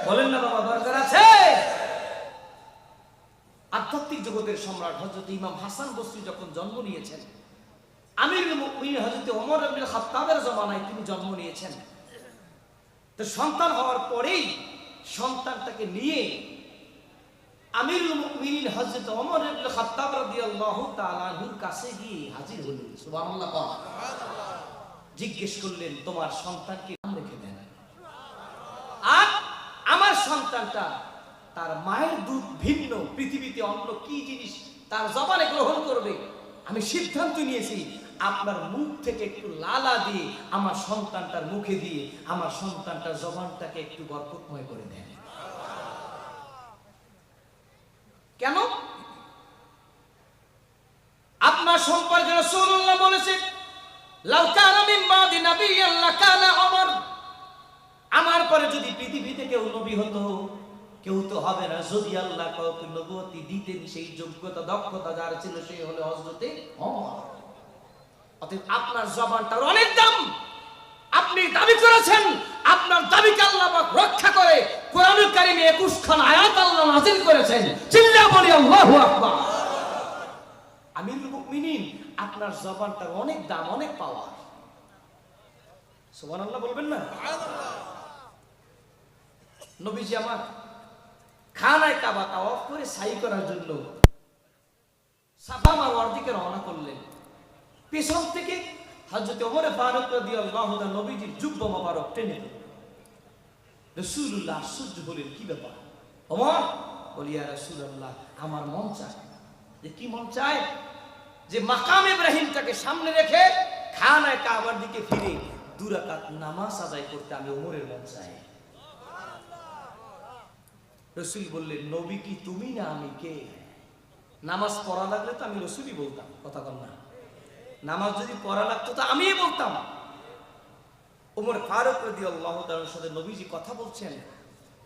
বলেন না বাবা, দরকার আছে। আধ্যাত্মিক জগতের সম্রাট হযরত ইমাম হাসান বসরি যখন জন্ম নিয়েছেন, আমিরুল মুমিনিন হযরত ওমর ইবনে খাত্তাবের জামানায় তিনি জন্ম নিয়েছেন। তো সন্তান হওয়ার পরেই সন্তানটাকে নিয়ে আমিরুল মুমিনিন হযরত ওমর ইবনে খাত্তাব রাদিয়াল্লাহু তাআলা আনহুর কাছে গিয়ে হাজির হলেন। সুবহানাল্লাহ। জিজ্ঞেস করলেন, তোমার সন্তানকে নাম রেখে দেন। আর আমার সন্তানটা তার মায়ের দুধ ভিন্ন, পৃথিবীতে অন্য কি জিনিস তার জবানে গ্রহণ করবে, আমি সিদ্ধান্ত নিয়েছি আপনার মুখ থেকে একটু লালা দিয়ে আমার সন্তানটার মুখে দিয়ে আমার সন্তানটার জবানটাকে একটু বরকতময় করে দেন। কেন? আপনার সম্পর্কে রাসূলুল্লাহ বলেছেন, লাউ কানা মিন বাদি নাবিয়্যান লাকানা ওমর। আমার পরে যদি পৃথিবীতে কেউ নবী হতো, কেউ তো হবে না, যদি আল্লাহ কাউকে নবুয়তি দিতেন সেই যোগ্যতা দক্ষতা যার ছিল সেই হলো হযরতে ওমর। অতএব আপনার জবানটার অনেক দাম। আপনি দাবি করেছেন, আপনার দাবিকে আল্লাহ পাক রক্ষা করে কোরআনুল কারীমে 21 খান আয়াত আল্লাহ নাযিল করেছেন। চিল্লা বলি আল্লাহু আকবার। আমিরুল মুমিনিন, আপনার জবানটার অনেক দাম, অনেক পাওয়ার। সুবহানাল্লাহ বলবেন না? নবীজি আমার খানায় কাবা তাওয়াফ করে সাই করার জন্য সাফা মারওয়ার দিকে রওনা করলেন। পেছন থেকে হযরত ওমর ফারুক রাদিয়াল্লাহু তাআলা নবীজির জুব্বা মোবারক টেনে ধরলেন। রাসূলুল্লাহ আশ্চর্য হলেন, কি ব্যাপার ওমর? বলি, ইয়া রাসূলুল্লাহ, আমার মন চায়। যে কি মন চায়? যে মাকাম ইব্রাহিমটাকে সামনে রেখে খানায় কাবার দিকে ফিরে 2 রাকাত নামাজ আদায় করতে আমি ওমরের মন চাই। রাসূল বললেন, নবী কি তুমি না আমি কে? নামাজ পড়া লাগলে তো আমি রাসূলই বলতাম, কথা বল না। নামাজ যদি পড়া লাগতো তো আমিই বলতাম। ওমর ফারুক রাদিয়াল্লাহু তাআলার সাথে নবীজি কথা বলছেন,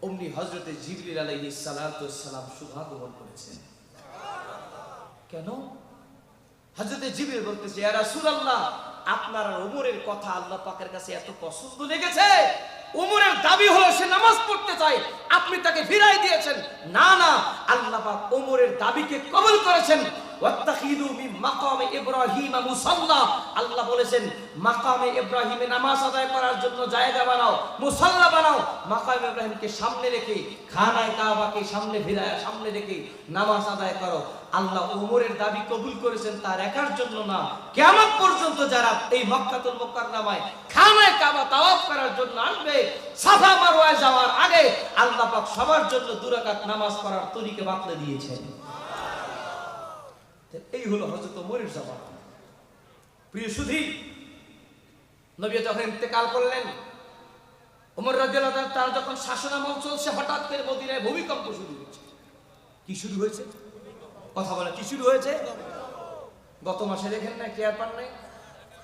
অমনি হযরতে জিবরিল আলাইহিস সালাতু ওয়াস সালাম শুভাগমন করেছেন। কেন? হযরতে জিবরিল বলতেছে, ইয়া রাসূলুল্লাহ, আপনার আর ওমরের কথা আল্লাহ পাকের কাছে এত পছন্দ লেগেছে। ওমরের দাবি হলো সে নামাজ পড়তে চায়, আপনি তাকে ফিরাই দিয়েছেন। না না, আল্লাহ পাক ওমরের দাবিকে কবুল করেছেন। ওয়াত্তাখিযু মিন মাকামে ইব্রাহিম মুসাল্লা। আল্লাহ বলেছেন, মাকামে ইব্রাহিমে নামাজ আদায় করার জন্য জায়গা বানাও, মুসাল্লা বানাও। মাকামে ইব্রাহিমকে সামনে রেখে খানায় কাবাকে সামনে ফিরায় সামনে রেখে নামাজ আদায় করো। আল্লাহ ওমরের দাবি কবুল করেছেন তার একার জন্য না, কিয়ামত পর্যন্ত যারা এই মক্কাতুল মুকাররমায় খানায় কাবা তাওয়াফ করার জন্য আসবে, সাফা মারওয়ায় যাওয়ার আগে আল্লাহ পাক সবার জন্য 2 রাকাত নামাজ পড়ার তরিকা বাতলে দিয়েছেন। এই হলো হযরত ওমরের জবান। প্রিয় সুধী, নবী যখন ইন্তেকাল করলেন, ওমর রাদিয়াল্লাহু তাআলা যখন শাসনামল চলছে, হঠাৎ করে মদিনায় ভূমিকম্প শুরু হয়েছে। কি শুরু হয়েছে? কথা বলে, কি শুরু হয়েছে? গত মাসে দেখেন না, কেয়ার পান নাই?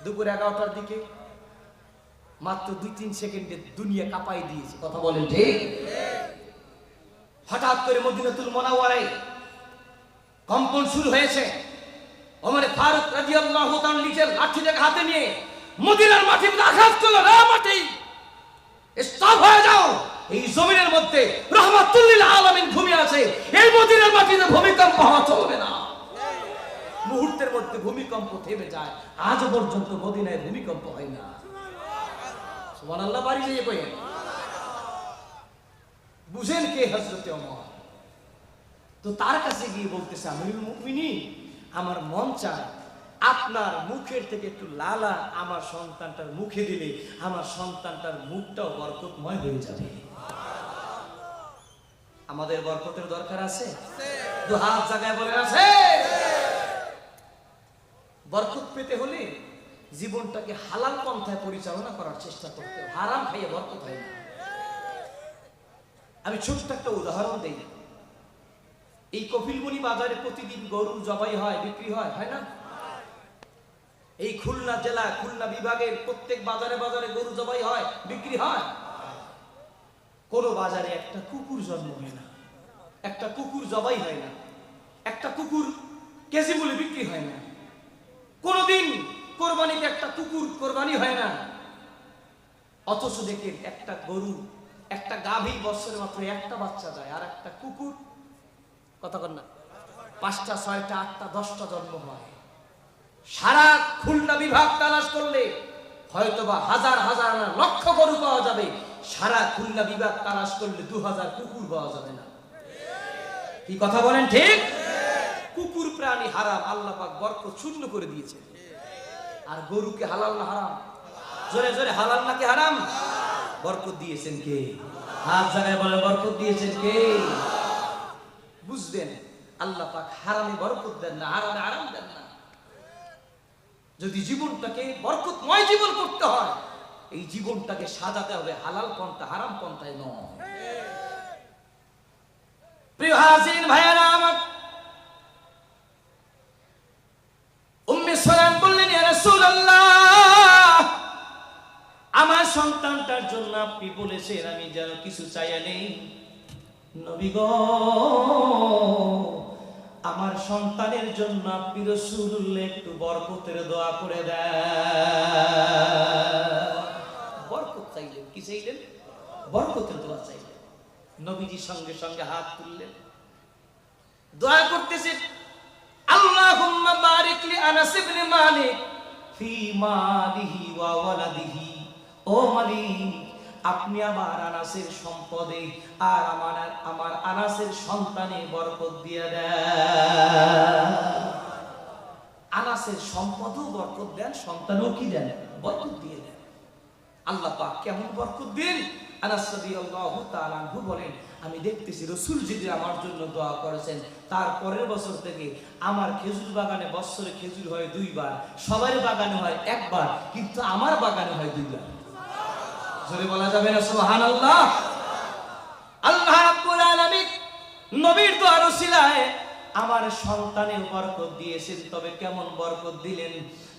দুপুর 11টার দিকে মাত্র 2-3 সেকেন্ডে দুনিয়া কাঁপাই দিয়েছে। কথা বলেন ঠিক? হঠাৎ করে মদিনাতুল মুনাওয়ারায় কম্পন শুরু হয়েছে। ওমর ফারুক রাদিয়াল্লাহু তাআলা নিজের লাঠিটাকে হাতে নিয়ে মদিনার মাটিতে আঘাত করলেন। মাটি স্টপ হয়ে যাও, এই জমিনের মধ্যে রাহমাতুল লিল আলামিন ঘুমিয়ে আছে, এই মদিনার মাটিতে ভূমিকম্প হওয়া চলবে না। মুহূর্তের মধ্যে ভূমিকম্প থেমে যায়। আজ পর্যন্ত মদিনায় ভূমিকম্প হয় না। সুবহানাল্লাহ বাড়ি যেয়ে কইেন। বুঝেন কে? হযরতে ওমর। তো তার কাছে গিয়ে বলতেছে, আমিরুল মুমিনিন, আমার মন চায় আপনার মুখের থেকে একটু লালা আমার সন্তানটার মুখে দিলে আমার সন্তানটার মুখটাও বরকতময় হয়ে যাবে। আমাদের বরকতের দরকার আছে? 2 হাত জায়গায় বলেন আছে। বরকত পেতে হলে জীবনটাকে হালাল পন্থায় পরিচালনা করার চেষ্টা করতে হবে। হারাম খাইয়ে বরকত হয় না। আমি ছোট্ট একটা উদাহরণ দেই। এই কপিলমুনি বাজারে প্রতিদিন গরু জবাই হয়, বিক্রি হয়, হয় না? এই খুলনা জেলা, খুলনা বিভাগের প্রত্যেক বাজারে বাজারে গরু জবাই হয়, বিক্রি হয়। কোন বাজারে একটা কুকুর জন্ম হয় না, একটা কুকুর জবাই হয় না, একটা কুকুর কেজি মূল্যে বিক্রি হয় না। কোনদিন কোরবানিতে একটা কুকুর কোরবানি হয় না। অথচ দেখেন একটা গরু, একটা গাভী বছরে মাত্র একটা বাচ্চা দেয়, আর একটা কুকুর, কথা বল না, 5টা 6টা 8টা 10টা জন্ম হয়। সারা খুলনা বিভাগ তালাশ করলে হয়তোবা হাজার হাজার না লক্ষ গরু পাওয়া যাবে, সারা খুলনা বিভাগ তালাশ করলে 2000 কুকুর পাওয়া যাবে না। কি কথা বলেন ঠিক? কুকুর প্রাণী হারাম, আল্লাহ পাক বরকত শূন্য করে দিয়েছে। আর গরুকে হালাল না হারাম? জোরে জোরে হালাল নাকি হারাম? বরকত দিয়েছেন কে? হাত জায়গায় বলেন, বরকত দিয়েছেন কে? বুঝবেন, আল্লাহ পাক হারামে বরকত দেন না, হারামে আরাম দেন না। যদি জীবনটাকে বরকতময় জীবন করতে হয়, এই জীবনটাকে সাজাতে হবে হালাল পন্থা, হারাম পন্থায় নয়। প্রিয় হাজির ভাইয়েরা আমার, উম্মে সালাম বললেন, ইয়া রাসূলুল্লাহ, আমার সন্তানটার জন্য আপনি বলেছেন আমি যেন কিছু চাইয়া নেই। নবী গো, আমার সন্তানের জন্য আপনি রাসূলুল্লাহ একটু বরকতের দোয়া করে দেন। বরকত চাইলেন, কি চাইলেন? বরকতের দোয়া চাইলেন। নবীজি সঙ্গে সঙ্গে হাত তুললেন, দোয়া করতেছেন, আল্লাহুম্মা বারিক লি আনাস ইবনে মালিক ফি মালিহি ওয়া ওয়ালাদিহি। ও মালিক, আপনি আমার আনাসের সম্পদে আর আমার আনাসের সন্তানে বরকত দিয়ে দেন। আনাসের সম্পদও বরকত দেন, সন্তানও কি দেন? বরকত দিয়ে দেন। আল্লাহ পাক কেমন বরকত দেন? আনাস রাদিয়াল্লাহু তাআলা আনহু বলেন, আমি দেখতেছি রাসূল যদি আমার জন্য দোয়া করেছেন, তারপরের বছর থেকে আমার খেজুর বাগানে বছরে খেজুর হয় 2 বার, সবার বাগানে হয় 1 বার, কিন্তু আমার বাগানে হয় 2 বার। জোরে বলা যাবে না সুবহানাল্লাহ? আল্লাহ রাব্বুল আলামিন নবীর দোয়ার ওসিলায় আমার সন্তানে বরকত দিয়েছেন। তবে কেমন বরকত দিলেন?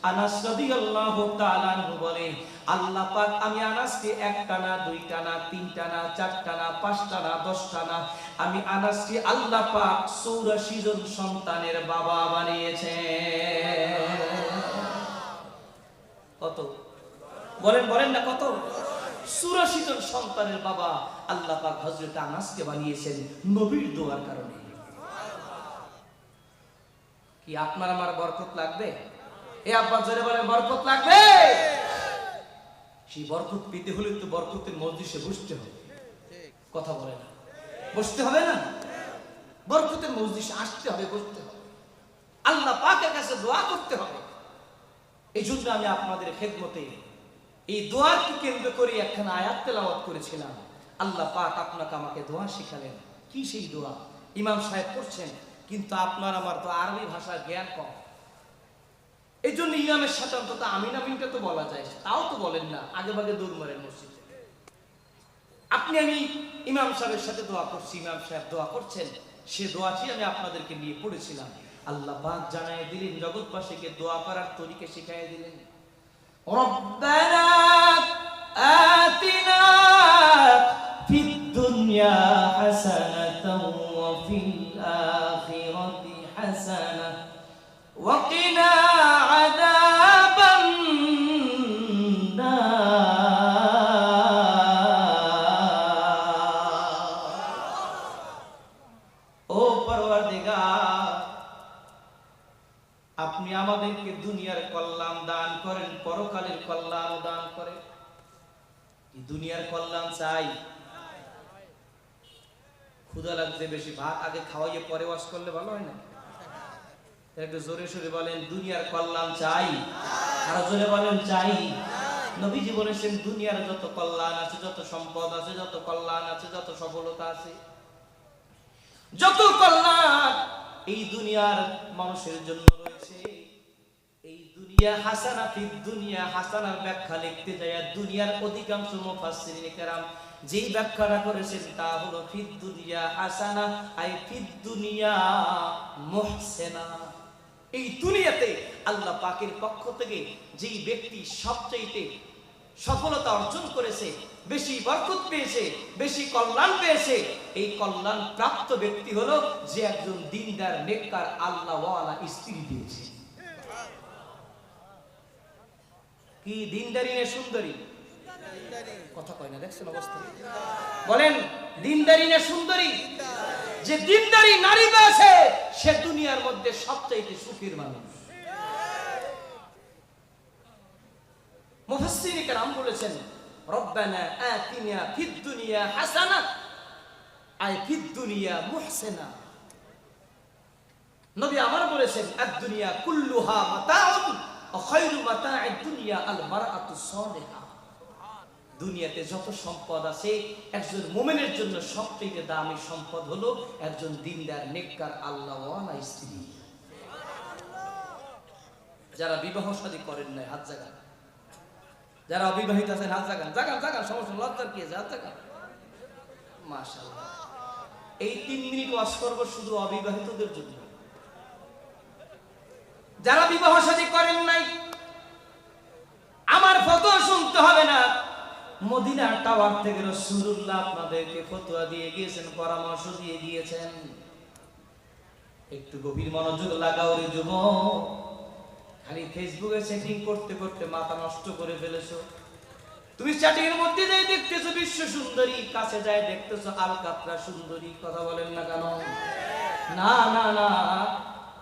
আনাস রাদিয়াল্লাহু তাআলা আনহু বলে, আল্লাহ পাক আমি আনাসকে 1 টানা 2 টানা 3 টানা 4 টানা 5 টানা 10 টানা আমি আনাসকে আল্লাহ পাক 84 জন সন্তানের বাবা বানিয়েছে। কত বলেন, বলেন না কত? 84 জন সন্তানের বাবা আল্লাহ পাক হযরত আনাসকে বানিয়েছেন নবীর দোয়ার কারণে। কি আপনার আমার বরকত লাগবে? এ আব্বা জোরে বলেন, বরকত লাগবে? সেই বরকত পেতে হলে তো বরকতের মজলিসে বসতে হবে। কথা বলে না? বসতে হবে না? বরকতের মজলিসে আসতে হবে, বসতে হবে, আল্লাহ পাকের কাছে দোয়া করতে হবে। এই জন্য আমি আপনাদের খেদমতে এই দোয়াকে কেন্দ্র করে একখানা আয়াত তেলাওয়াত করেছিলাম। আল্লাহ পাক আপনাকে আমাকে দোয়া শিখালেন। কি সেই দোয়া? ইমাম সাহেব পড়ছেন, কিন্তু আপনার আমার তো আরবি ভাষার জ্ঞান কম। এই জন্য ইমামের সাথে অন্তত আমিন আমিনটা তো বলা যায়, তাও তো বলেন না, আগে ভাগে দৌড় মারেন মসজিদে। আপনি আমি ইমাম সাহেবের সাথে দোয়া করছি, ইমাম সাহেব দোয়া করছেন, সে দোয়াটি আমি আপনাদেরকে নিয়ে পড়েছিলাম। আল্লাহ পাক জানায় দিলেন, জগৎবাসীকে দোয়া করার তরিকা শিখাই দিলেন। রব্বানা আতিনা ফিদ দুনিয়া হাসানাতাও ওয়া ফিল আখিরাতি হাসানাহ ওয়া কিনা আযাবান নার। ও পরওয়ারদিগার, আপনি আমাদেরকে দুনিয়ার কল্যাণ দান করেন, পরকালের কল্যাণ দান করেন। দুনিয়ার কল্যাণ চাই? ক্ষুধা লাগছে বেশি, ভাত আগে খাওয়াইয়ে পরে ওয়াশ করলে ভালো হয় না? একটু জোরে সোরে বলেন, দুনিয়ার কল্যাণ চাই? আরো জোরে বলেন, চাই। নবীজি বলেছেন, দুনিয়ার যত কল্যাণ আছে, যত সম্পদ আছে, যত কল্যাণ আছে, যত সফলতা আছে, যত কল্যাণ এই দুনিয়ার মানুষের জন্য রয়েছে, এই দুনিয়া হাসানা ফিদ দুনিয়া হাসানার ব্যাখ্যা লিখতে যায় দুনিয়ার অধিকাংশ মুফাসসিরিন কেরাম যেই ব্যাখ্যাটা করেছেন তা হলো ফিদ দুনিয়া হাসানা আই ফিদ দুনিয়া মুহসিনা। এই দুনিয়াতে আল্লাহ পাকের পক্ষ থেকে যেই ব্যক্তি সবচেয়ে সফলতা অর্জন করেছে, বেশি বরকত পেয়েছে, বেশি কল্যাণ পেয়েছে, এই কল্যাণ প্রাপ্ত ব্যক্তি হলো যে একজন দিনদার নেককার আল্লাহওয়ালা স্ত্রী পেয়েছে। কি দিনদারি না সুন্দরী? কথা কয় না, দেখছেন অবস্থা? বলেন, দিনদারি না সুন্দরী? যে দিনদারি নারী পেয়েছে সে দুনিয়ার মধ্যে সবচেয়ে সুখীর মানুষ। মুফাসসিরিন কেরাম বলেছেন, রব্বানা আতিনা ফিদ দুনিয়া হাসানা আই ফিদ দুনিয়া মুহসিনা। নবী আমার বলেছেন, আদ-দুনিয়া কুল্লুহা মাতাউন ওয়া খায়রু মাতা'আদ দুনিয়া আল মারআতুস সালিহা। দুনিয়াতে যত সম্পদ আছে, একজন মুমিনের জন্য সবচেয়ে দামি সম্পদ হলো একজন দিনদার নেককার আল্লাহওয়ালা স্ত্রী। যারা বিবাহ শাদী করেন নাই হাত জাগান, যারা অবিবাহিত আছেন হাত জাগান, জাগান জাগান, সমস্যা লজ্জার কি আছে, হাত জাগান। মাশাআল্লাহ, এই 3 মিনিট ওয়াজ করব শুধু অবিবাহিতদের জন্য। যারা বিবাহ শাদী করেন নাই, আমার ফতোয়া শুনতে হবে না। মদিনা টাওয়ার থেকে রাসূলুল্লাহ আপনাদেরকে ফতোয়া দিয়ে গিয়েছেন, পরামর্শ দিয়ে গিয়েছেন। একটু গভীর মনোযোগ লাগাও রে যুবক। খালি ফেসবুকে সেটিং করতে করতে মাথা নষ্ট করে ফেলেছো। তুমি চ্যাটিং এর মধ্যে যাই দেখতেছো বিশ্ব সুন্দরী, কাছে যায় দেখতেছো আলকাতরা সুন্দরী। কথা বলেন না কেন? না না না,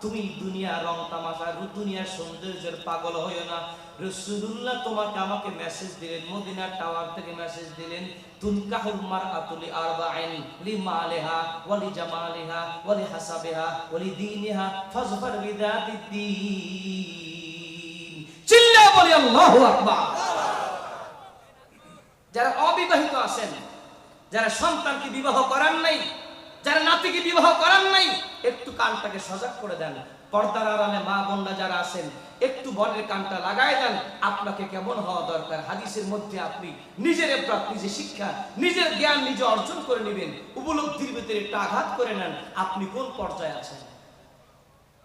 তুমি দুনিয়ার রং তামাশা, দুনিয়ার সৌন্দর্যের পাগল হইও না। রাসূলুল্লাহ তোমাকে আমাকে মেসেজ দিলেন, মদিনা টাওয়ার থেকে মেসেজ দিলেন, তুনকাহুল মারআতু লিআরবাইন লিমালিহা ওয়া লিজামালিহা ওয়া লিহাসাবিহা ওয়া লিদীনিহা ফাজফার বিযাতিদ্দীন। চিল্লা বলি আল্লাহু আকবার। যারা অবিবাহিত আছেন, যারা সন্তানকে বিবাহ করান নাই, যারা নাতিকে বিবাহ করান নাই, একটু কানটাকে সজাগ করে দেন। পর্দার আড়ালে মা বোনরা যারা আছেন, একটু বনের কানটা লাগাই দেন। আপনাকে কেমন হওয়া দরকার, হাদিসের মধ্যে আপনি নিজের ইবরাত, নিজে শিক্ষা, নিজের জ্ঞান নিজে অর্জন করে নেবেন। উপলব্ধির ভিতরে একটু আঘাত করে নেন, আপনি কোন পর্যায়ে আছেন।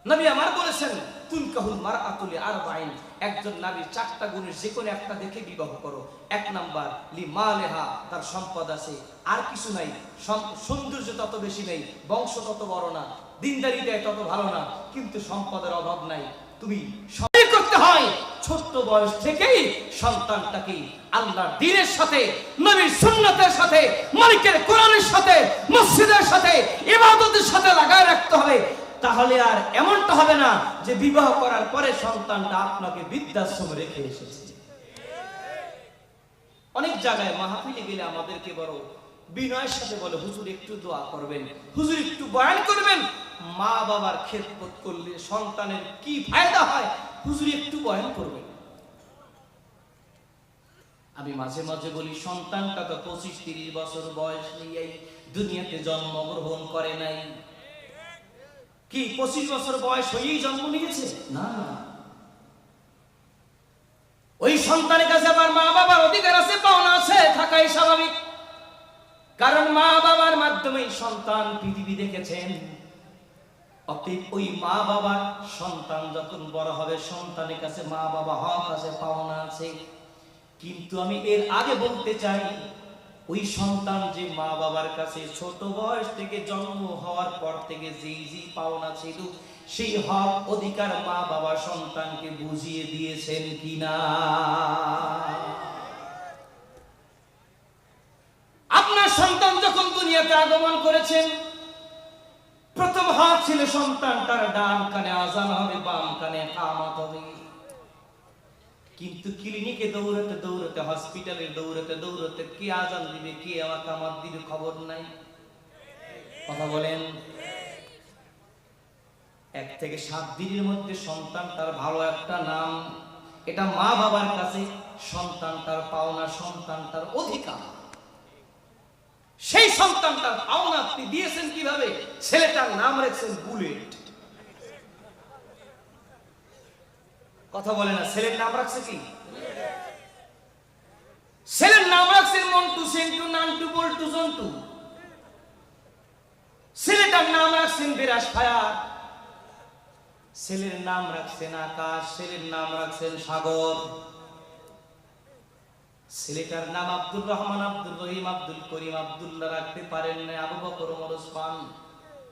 নবী আমার বলেছেন, তুনকাহুল মারআতু লিআরবাইন, একজন নারীর 4টা গুণের যে কোনো একটা দেখে বিবাহ করো। 1 নাম্বার লিমালিহা, তার সম্পদ আছে, আর কিছু নাই, সৌন্দর্য তত বেশি নেই, বংশ তত বড় না, দিনদারি দেয় তত ভালো না, কিন্তু সম্পদের অভাব নাই। তুমি সবই করতে হয় ছোট্ট বয়স থেকেই সন্তানটাকে আল্লাহর দ্বীনের সাথে, নবীর সুন্নাতের সাথে, মালিকের কোরআনের সাথে, মসজিদের সাথে, ইবাদতের সাথে লাগায় রাখতে হবে। তাহলে আর এমনটা হবে না যে বিবাহ করার পরে সন্তানটা আপনাকে বৃদ্ধাশ্রমে রেখে এসেছে। অনেক জায়গায় মাহফিলে গেলে আমাদেরকে বড় বিনয়ের সাথে বলে, হুজুর একটু দোয়া করবেন, হুজুর একটু বয়ান করবেন। মা বাবার খেদমত করলে সন্তানের কি ফায়দা হয়, হুজুর একটু বয়ান করবেন। আমি মাঝে মাঝে বলি, সন্তানটা তো 25-30 বছর বয়স নিয়েই দুনিয়াতে জন্মগ্রহণ করে নাই। কি 25 বছর বয়স হয়েই জন্ম নিয়েছে? না, ওই সন্তানের কাছে আবার মা বাবার অধিকার আছে, পাওনা আছে, থাকাই স্বাভাবিক। কারণ মা বাবার মাধ্যমেই সন্তান পৃথিবী দেখেছেন। অতএব ওই মা বাবার সন্তান যখন বড় হবে, সন্তানের কাছে মা বাবা হক আছে, পাওনা আছে। কিন্তু আমি এর আগে বলতে চাই, ওই সন্তান যে মা বাবার কাছে ছোট বয়স থেকে জন্ম হওয়ার পর থেকে যে পাওনা ছিল, সেই হক অধিকার মা বাবা সন্তানকে বুঝিয়ে দিয়েছেন কিনা? আপনার সন্তান যখন দুনিয়াতে আগমন করেছেন, প্রথম হক ছিল সন্তানটার ডান কানে আযান হবে, বাম কানে ইকামত হবে। কিন্তু ক্লিনিকে দৌড়াতে দৌড়াতে, হসপিটালে দৌড়াতে দৌড়াতে কে আযান দিবে, কে ইকামত দিবে খবর নাই। কথা বলেন। 1 থেকে 7 দিনের মধ্যে সন্তান তার ভালো একটা নাম, এটা মা বাবার কাছে সন্তান তার পাওনা, সন্তান তার অধিকার। সেই সন্তানটার পাওনা আপনি দিয়েছেন কিভাবে? ছেলেটার নাম রাখছেন বুলেট। কথা বলে না, ছেলের নাম রাখছে কি? ছেলের নাম রাখছেন মন্টু, সেন্টু, নান্টু, বল্টু, জন্টু। ছেলেটার নাম রাখছেন বিরাস ফায়ার। ছেলের নাম রাখছেন আকাশ, ছেলের নাম রাখছেন সাগর। ছেলেটার নাম আব্দুর রহমান, আব্দুর রহিম, আব্দুল করিম, আব্দুল্লাহ রাখতে পারেন না, আবু বকর, ওমর, ওসমান,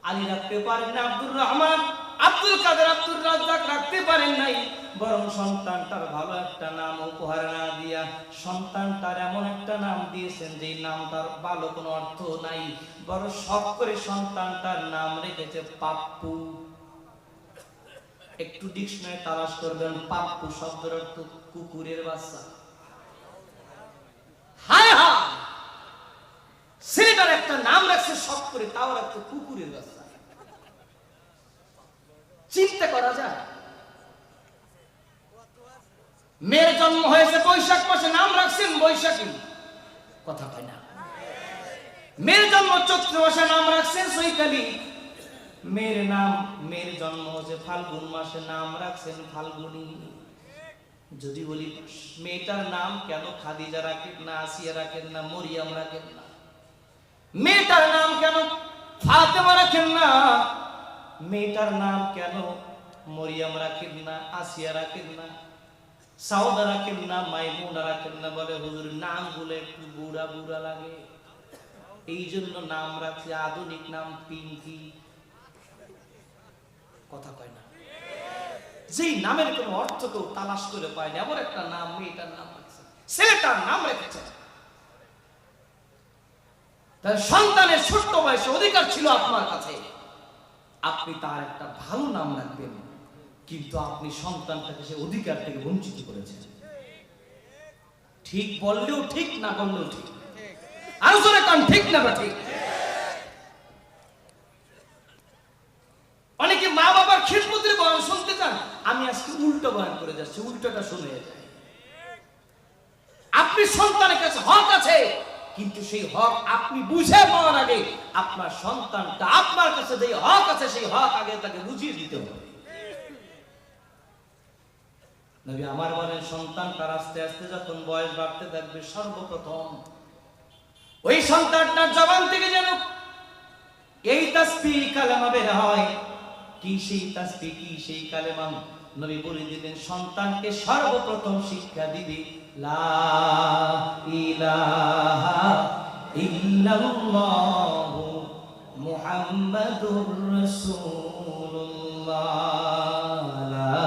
আলী রাখতে পারেন না, আব্দুর রহমান, আব্দুল কাদের, আব্দুর রাজ্জাক রাখতে পারেন নাই। বরং সন্তানটার ভালো একটা নাম উপহার না দিয়া সন্তানটার এমন একটা নাম দিয়েছেন যে নামটার ভালো কোনো অর্থ নাই, বড় শখ করে সন্তানটার নাম রেখেছে পাপ্পু। একটু ডিকশনারি তালাশ করবেন, পাপ্পু শব্দের অর্থ কুকুরের বাচ্চা। হায় হায়, ছেলেটার একটা নাম রাখছে শখ করে, তাও রাখছে কুকুরের বাচ্চা। চিন্তা করা যায়। মেয়ের জন্ম হয়েছে বৈশাখ মাসে, নাম রাখছেন বৈশাখী। কথা কয় না। মেয়ের জন্ম চৈত্র মাসে, নাম রাখছেন চৈতালি। মেয়ের নাম, মেয়ের জন্ম হচ্ছে ফাল্গুন মাসে, নাম রাখছেন ফাল্গুনী। যদি বলি মেয়েটার নাম কেন খাদিজা রাখেন না, আসিয়া রাখেন না, মরিয়াম রাখেন না? মেয়েটার নাম কেন ফাতেমা রাখেন না? মেয়েটার নাম কেন মরিয়াম রাখেন না, আসিয়া রাখেন না, সাউদা রাখেন না, মাইমুনা রাখেন না? বলে হুজুর নামগুলো একটু বুড়া বুড়া লাগে, এই জন্য নাম রাখছে আধুনিক নাম পিঙ্কি। কথা কয় না? যেই নামের কোন অর্থ কেউ তালাশ করে পায়নি, এমন একটা নাম মেয়েটার নাম রাখছে, ছেলেটার নাম রেখেছে। তার সন্তানের ছোট্ট বয়সে অধিকার ছিল আপনার কাছে, আপনি তার একটা ভালো নাম রাখবেন, কিন্তু আপনি সন্তানটাকে সে অধিকার থেকে বঞ্চিত করেছেন। ঠিক বললেও ঠিক, না বললেও ঠিক। আরো জোরে কান, ঠিক না বা ঠিক? অনেকে মা বাবার খিদমতের বয়ান শুনতে চান, আমি আজকে উল্টো বয়ান করে যাচ্ছি, উল্টোটা শুনে যায়। আপনি সন্তানের কাছে হক আছে, কিন্তু সেই হক আপনি বুঝে পাওয়ার আগে আপনার সন্তানটা আপনার কাছে যে হক আছে সেই হক আগে তাকে বুঝিয়ে দিতে হবে। নবী আমার বলেন, সন্তানটার আস্তে আস্তে যখন বয়স বাড়তে থাকবে, সর্বপ্রথম ওই সন্তানটার জবান থেকে যেন এই তাসবিহ কালেমা বের হয়। কি সেই তাসবিহ, কি সেই কালেমা? নবী বলে দিলেন, সন্তানকে সর্বপ্রথম শিক্ষা দিবে লা ইলাহা ইল্লাল্লাহু মুহাম্মাদুর রাসূলুল্লাহ, লা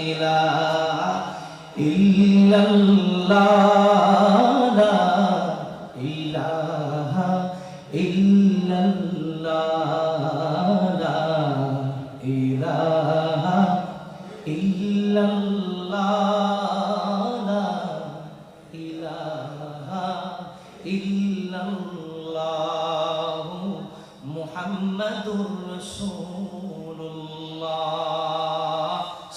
ইলাহা ইল্লাল্লাহ, লা ইলাহা ইল্লাল্লাহ, লা ইলাহা ইল্লাল্লাহ, লা ইলাহা ইল্লাল্লাহ মুহাম্মাদুর রাসূলুল্লাহ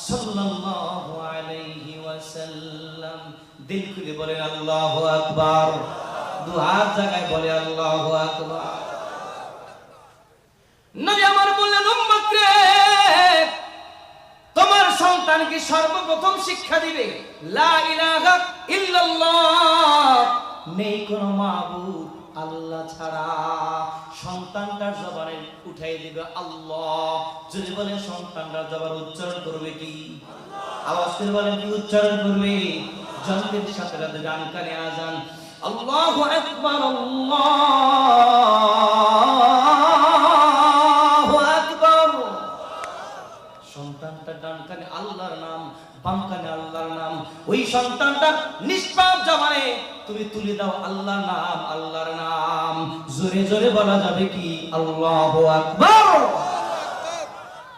সাল্লাল্লাহু আলাইহি ওয়াসাল্লাম। দিল খুলে বলেন আল্লাহু আকবার, দুহাত জায়গায় বলে আল্লাহু আকবার। নবী আমার বললেন, উম্মত রে, তোমার সন্তানকে সর্বপ্রথম শিক্ষা দিবে লা ইলাহা ইল্লাল্লাহ, নেই কোন মাবুদ আল্লাহ ছাড়া। সন্তানটার জবানে উঠাই দিবে আল্লাহ। যদি বলে সন্তানটার জবান উচ্চারণ করবে কি? আওয়াজ করে বলেন, কি উচ্চারণ করবে? জন্মের সাথে সাথে ডান কানে আযান, আল্লাহু আকবার, আল্লাহু আকবার। সন্তানটা ডান কানে আল্লাহর নাম, বাম কানে আল্লাহর নাম। ওই সন্তানটা নিষ্পাপ জবানে তুমি তুলে দাও আল্লাহর নাম, আল্লাহর নাম। জোরে জোরে বলা যাবে কি? আল্লাহু আকবার।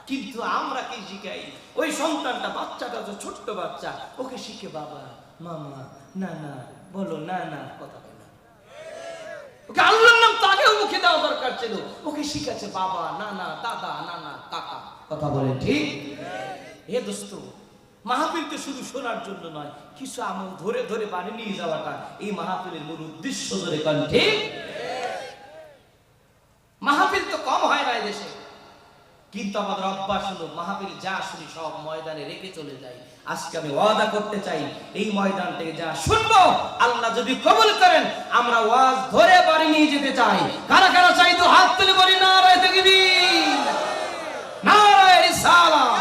কিন্তু আমরা কি শিখাই? ওই সন্তানটা, বাচ্চাটা তো ছোট্ট বাচ্চা, ওকে শিখে বাবা, মামা, নানা বলো, না না কথা বলে না। ওকে আল্লাহর নাম তো আগেও মুখে দেওয়া দরকার ছিল, ওকে শিখাচ্ছে বাবা, নানা, দাদা, নানা, কাকা। কথা বলে ঠিক? হে দোস্ত, মাহফিল তো শুধু শোনার জন্য নয়, কিছু আমল ধরে ধরে বাড়ি নিয়ে যাওয়াটা এই মাহফিলের মূল উদ্দেশ্য। ধরে কান ঠিক? মাহফিল তো কম হয় না দেশে, কিন্তু আমাদের অভ্যাস হলো মাহফিল যা শুনি সব ময়দানে রেখে চলে যাই। আজকে আমি ওয়াদা করতে চাই, এই ময়দান থেকে যা শুনবো আল্লাহ যদি কবুল করেন, আমরা ওয়াজ ধরে বাড়ি নিয়ে যেতে চাই। কারা কারা চাই তো হাত তুলে বলি নারায়ে তাকবীর, নারায়ে রিসালাত।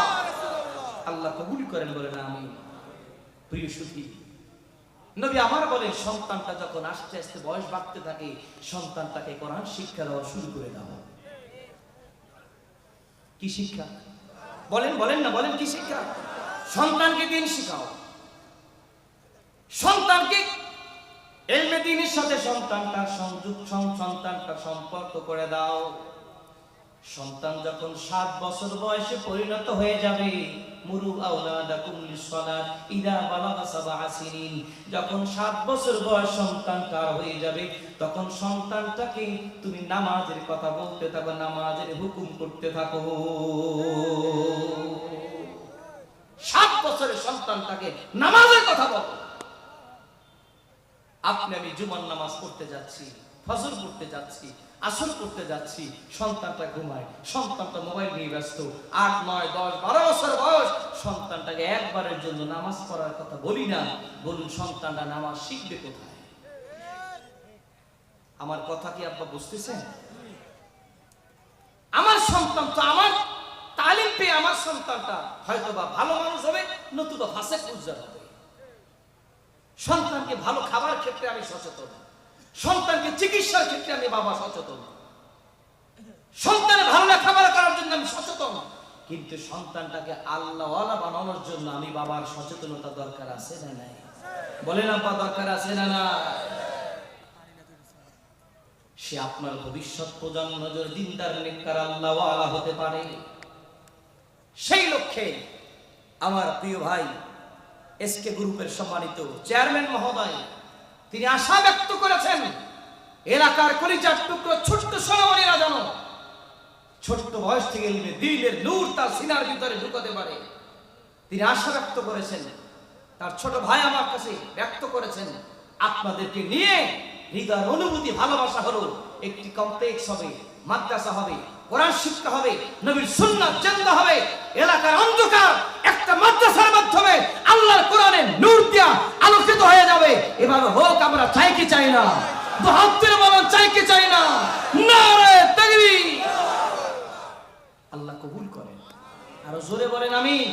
আল্লাহ কবুল করেন বলেন আমিন। প্রিয় সুধী, নবী আমার বলেন, সন্তানটা যখন আস্তে আস্তে বয়স বাড়তে থাকে, সন্তানটাকে কোরআন শিক্ষা দেওয়া শুরু করে দাও। কি শিক্ষা? বলেন বলেন না, বলেন কি শিক্ষা? সন্তানকে দিন শিখাও, সন্তানকে ইলমে দ্বীনের সাথে সন্তানটার সন্তানটার সম্পর্ক করে দাও। সন্তান যখন 7 বছর বয়সে পরিণত হয়ে যাবে, মুরু আওলাদাকুম লিসসালাত ইদা বালাগা 7 সিনিন, যখন 7 বছর বয়স সন্তানটার হয়ে যাবে, তখন সন্তানটাকে তুমি নামাজের কথা বলতে থাকো, নামাজের হুকুম করতে থাকো। 7 বছরের সন্তানটাকে নামাজের কথা বলো। আপনি আমি জুমার নামাজ পড়তে যাচ্ছি, ফজর পড়তে যাচ্ছি, আসর করতে যাচ্ছি, সন্তানটা ঘুমায়, সন্তানটা মোবাইল নিয়ে ব্যস্ত, 8, 9, 10, 12 বছর বয়স, সন্তানটাকে একবারের জন্য নামাজ পড়ার কথা বলি না। বলুন সন্তানটা নামাজ শিখবে কোথায়? আমার কথা কি আব্বা বুঝতেছেন? আমার সন্তান তো আমার তালিম পেয়ে আমার সন্তানটা হয়তো বা ভালো মানুষ হবে, নতুবা ফাসেক উজ্জ্বল হবে। সন্তানকে ভালো খাবার ক্ষেত্রে আমি সচেতন, সন্তানকে চিকিৎসার ক্ষেত্রে আমি বাবা সচেতন, সন্তানের ভালো খাবার করার জন্য আমি সচেতন, কিন্তু সন্তানটাকে আল্লাহওয়ালা বানানোর জন্য আমি বাবার সচেতনতা দরকার আছে না নাই? বলেন আব্বা, দরকার আছে না না? সে আপনার ভবিষ্যৎ প্রজন্ম যদি দিনদার নেককার আল্লাহওয়ালা হতে পারে, সেই লক্ষ্যে আমার প্রিয় ভাই এসকে গ্রুপের সম্মানিত চেয়ারম্যান মহোদয় তিনি আশা ব্যক্ত করেছেন এলাকার কলিজার টুকরো ছোট্ট সোনামণিরা যেন ছোট্ট বয়স থেকে দিনের নূর তার সিনার ভিতরে ঢুকাতে পারে। তিনি আশা ব্যক্ত করেছেন, তার ছোট ভাই আমার কাছে ব্যক্ত করেছেন, আপনাদেরকে নিয়ে হৃদয়ের অনুভূতি ভালোবাসা হলো একটি কমপ্লেক্স হবে, মাদ্রাসা হবে, কোরআন শিক্ষা হবে, নবীর সুন্নাত জিন্দা হবে, এলাকার অন্ধকার একটা মাদ্রাসার মাধ্যমে আল্লাহর কোরআনের নূর দিয়া আলোকিত হয়ে যাবে। এভাবে হোক আমরা চাই কি চাই না? দুহাতের বলেন চাই কি চাই না? নারে তাকবীর! আল্লাহ কবুল করেন, আরো জোরে বলেন আমিন।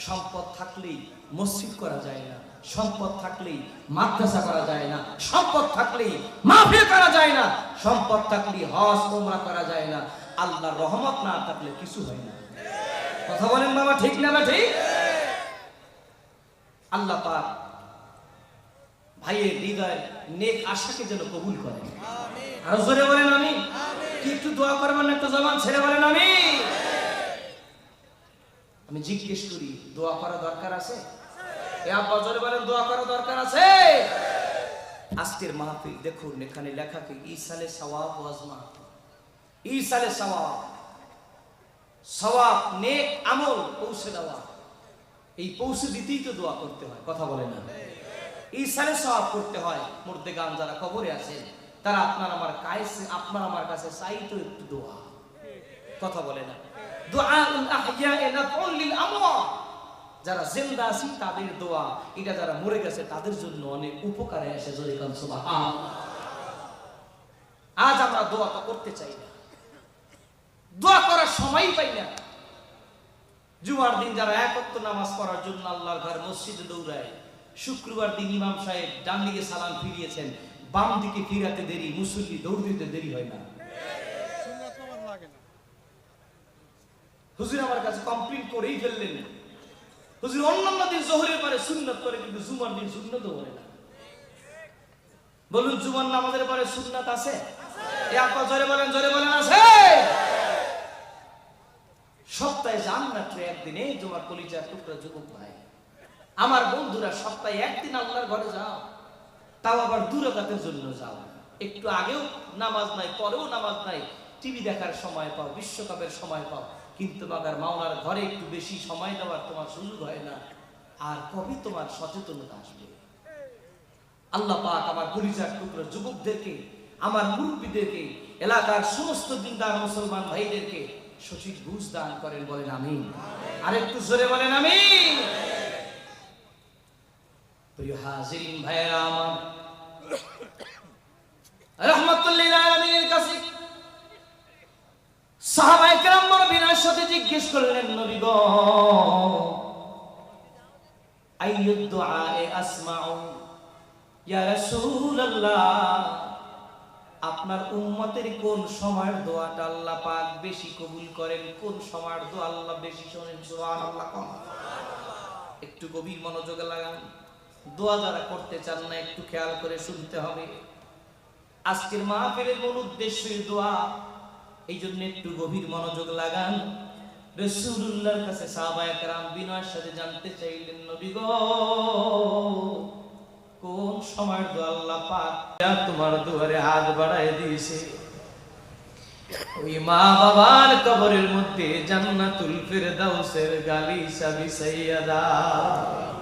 সম্পদ থাকলেই মসজিদ করা যায় না, সম্পদ থাকলেই মাদ্রাসা করা যায় না, সম্পদ থাকলেই মাহফিল করা যায় না, সম্পদ থাকলেই হজ উমরা করা যায় না, আল্লাহর রহমত না থাকলে কিছু হয় না। কথা বলেন বাবা, ঠিক না বা ঠিক? আল্লাহ পাক ভাইয়ের হৃদয় নেক আশাকে যেন কবুল করেন, আরো জোরে বলেন আমিন। কি একটু দোয়া করবেন না? একটু জবান ছেড়ে বলেন আমিন। আমি জিজ্ঞেস করি, দোয়া করা দরকার আছে? আব্বা জোরে বলেন, দোয়া করা দরকার আছে? আজকের মাহফিল দেখুন, এখানে লেখা কি ইসালে সওয়াব ওয়াজমা, ইসালে সওয়াব, সওয়াব নেক আমল পৌঁছে দেওয়া, এই পৌঁছে দিতেই তো দোয়া করতে হয়। কথা বলে না? ইসালে সওয়াব করতে হয়। মুর্দেগান যারা কবরে আছেন তারা আপনার আমার কাছে চাইতো একটু দোয়া। কথা বলে না? দুআউল আহইয়া নাফউল লিল আমওয়াত, যারা জিন্দা আছে তাদের দোয়া, এটা যারা মরে গেছে তাদের জন্য অনেক উপকারে আসে। জোরে কান সুবহানাল্লাহ। আজ আমরা দোয়া তো করতে চাই না, দোয়া করার সময়ই পাই না। জুমার দিন যারা এক ওয়াক্ত নামাজ পড়ার জন্য আল্লাহর ঘর মসজিদে দৌড়ায়, শুক্রবার দিন ইমাম সাহেব ডান দিকে সালাম ফিরিয়েছেন, বাম দিকে ফিরাতে দেরি, মুসল্লি দৌড় দিতে দেরি হয় না। হুজুর আমার কাছে কমপ্লেইন করেই ফেললেন, হুজুর অন্যান্য দিন জোহরের পরে সুন্নাত করে কিন্তু জুমার দিন সুন্নাত করে না। বলুন জুমার নামাজের পরে সুন্নাত আছে? এই আপা জোরে বলেন, জোরে বলেন আছে? সপ্তাহে যান মাত্র একদিনে জুমার কলিজার টুকরা যুবক ভাই আমার বন্ধুরা, সপ্তাহে একদিন আল্লাহর ঘরে যাও, তাও আবার 2 রাকাতের জন্য যাও। একটু আগেও নামাজ নাই, পরেও নামাজ নাই, টিভি দেখার সময় পাও, বিশ্বকাপের সময় পাও, কিন্তু মাগার মাওলার ঘরে একটু বেশি সময় দেওয়ার তোমার সুযোগ হয় না। আর কবে তোমার সচেতনতা আসবে? আল্লাহ পাক আমার কলিজার টুকরো যুবকদেরকে, আমার মুরব্বীদেরকে, এলাকার সমস্ত দিনদার মুসলমান ভাইদেরকে সঠিক বুঝ দান করেন। বলেন আমিন। আর একটু জোরে বলেন আমিন। প্রিয় হাজিরিন ভাইরা আমার, রাহমাতুল লিল আলামিনের কাছে সাহাবায়ে কেরাম নবীর সাথে জিজ্ঞেস করলেন, নবী গো আইয়ুদ দুআয়ে আসমাউ ইয়া রাসূলুল্লাহ, আপনার উম্মতের কোন সময়ের দোয়াটা আল্লাহ পাক বেশি কবুল করেন, কোন সময়ের দোয়া আল্লাহ বেশি শোনেন? সুবহানাল্লাহ। একটু গভীর মনোযোগ লাগান। দোয়া যারা করতে চান না একটু খেয়াল করে শুনতে হবে। আজকের মাহফিলের মূল উদ্দেশ্যই দোয়া, এই জন্য একটু গভীর মনোযোগ লাগান। রাসূলুল্লাহর কাছে সাহাবায়ে কেরাম বিনয়ের সাথে জানতে চাইলেন, নবী গো কোন সময়ের দোয়া আল্লাহ পাক তোমার দুয়ারে হাত বাড়ায় দিয়েছে, ওই মা বাবার কবরের মধ্যে জান্নাতুল ফিরদাউসের গালিচা বিছাইয়া দাও।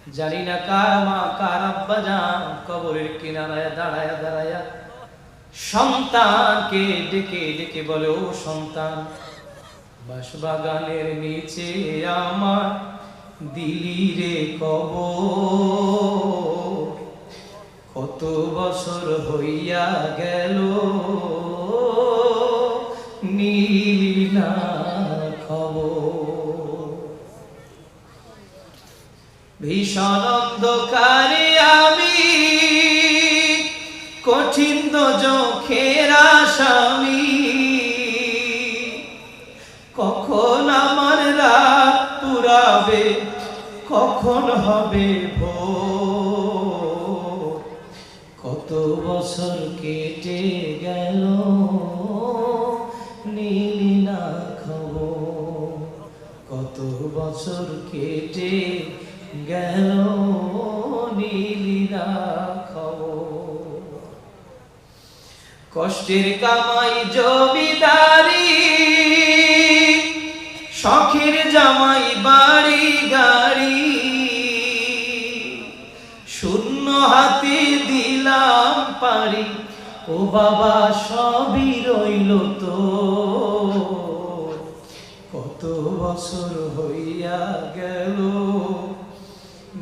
জানি না কার মা কার আব্বা যান কবরের কিনারায় দাঁড়ায়া দাঁড়ায়া সন্তানকে ডেকে ডেকে বলে, ও সন্তান, বাঁশবাগানের নিচে আমার দিলি রে কবর, কত বছর হইয়া গেল নিলি না খবর। ভীষণ অন্ধকারে আমি কঠিন দোজখের আসামি, কখন আমার রাত পুরাবে, কখন হবে ভোর, কত বছর কেটে গেল নিলি না খবর, কত বছর কেটে গেল নিলি না খবর। কষ্টের কামাই জমিদারি, শখের জামাই বাড়ি গাড়ি, শূন্য হাতে দিলাম পারি, ও বাবা সবই রইল তো, কত বছর হইয়া গেল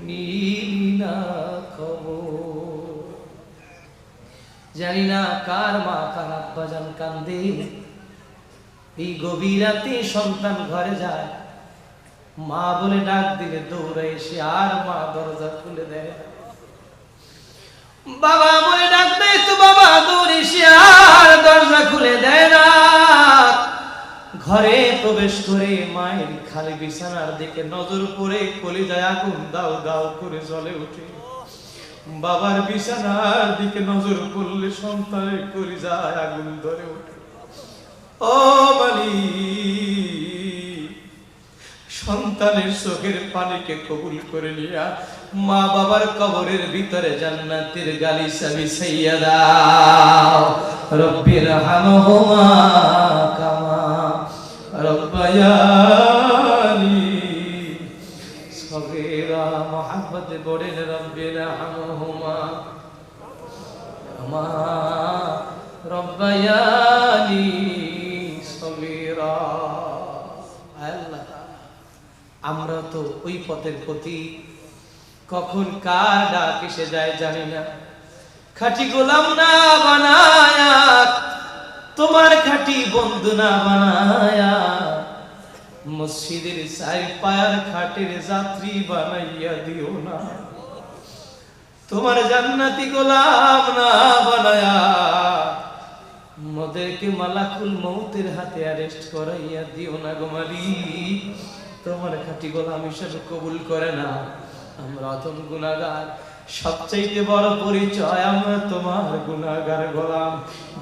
নিলি না খবর। জানি না কার মা কার আব্বা জান কান্দে, এই গভীর রাতে সন্তান ঘরে যায়, মা বলে ডাক দিলে দৌড়ে এসে আর মা দরজা খুলে দেয়, বাবা বলে ডাক দেয় তো বাবা দৌড়ে এসে আর দরজা খুলে দেয় না। ঘরে প্রবেশ করে মায়ের খালি বিছানার দিকে নজর পড়ে কলিজায় আগুন দাও দাও করে জ্বলে ওঠে। বাবার বিছানার দিকে নজর পড়লে সন্তানের কলিজায় আগুন ধরে ওঠে। ও মালিক, সন্তানের চোখের পানিকে কবুল করে নিয়া মা বাবার কবরের ভিতরে জান্নাতের গালিচা বিছাইয়া দাও। রব্বির হামহুমা কামা রব্বায়ানি সগীরা। মুহাম্মদ বলেন, রব্বির হামহুমা কামা রব্বায়ানি সগীরা। আল্লাহ, আমরা তো ওই পথের প্রতি, কখন কার ডাক এসে যায় জানি না। খাঁটি গোলাম না বানায়া, তোমার খাঁটি বন্ধু না বানায়া, মসজিদের চার পায়ার খাটের যাত্রী বানাইয়া দিও না। তোমার জান্নাতি গোলাম না বানায়া মোদেরকে মালাকুল মউতের হাতে অ্যারেস্ট করাইয়া দিও না গো মালিক। তোমার খাঁটি গোলাম হিসেবে কবুল করে না। আমরা অতম গুনাহগার, সবচাইতে বড় পরিচয় আমরা তোমার গুনাহগার গোলাম।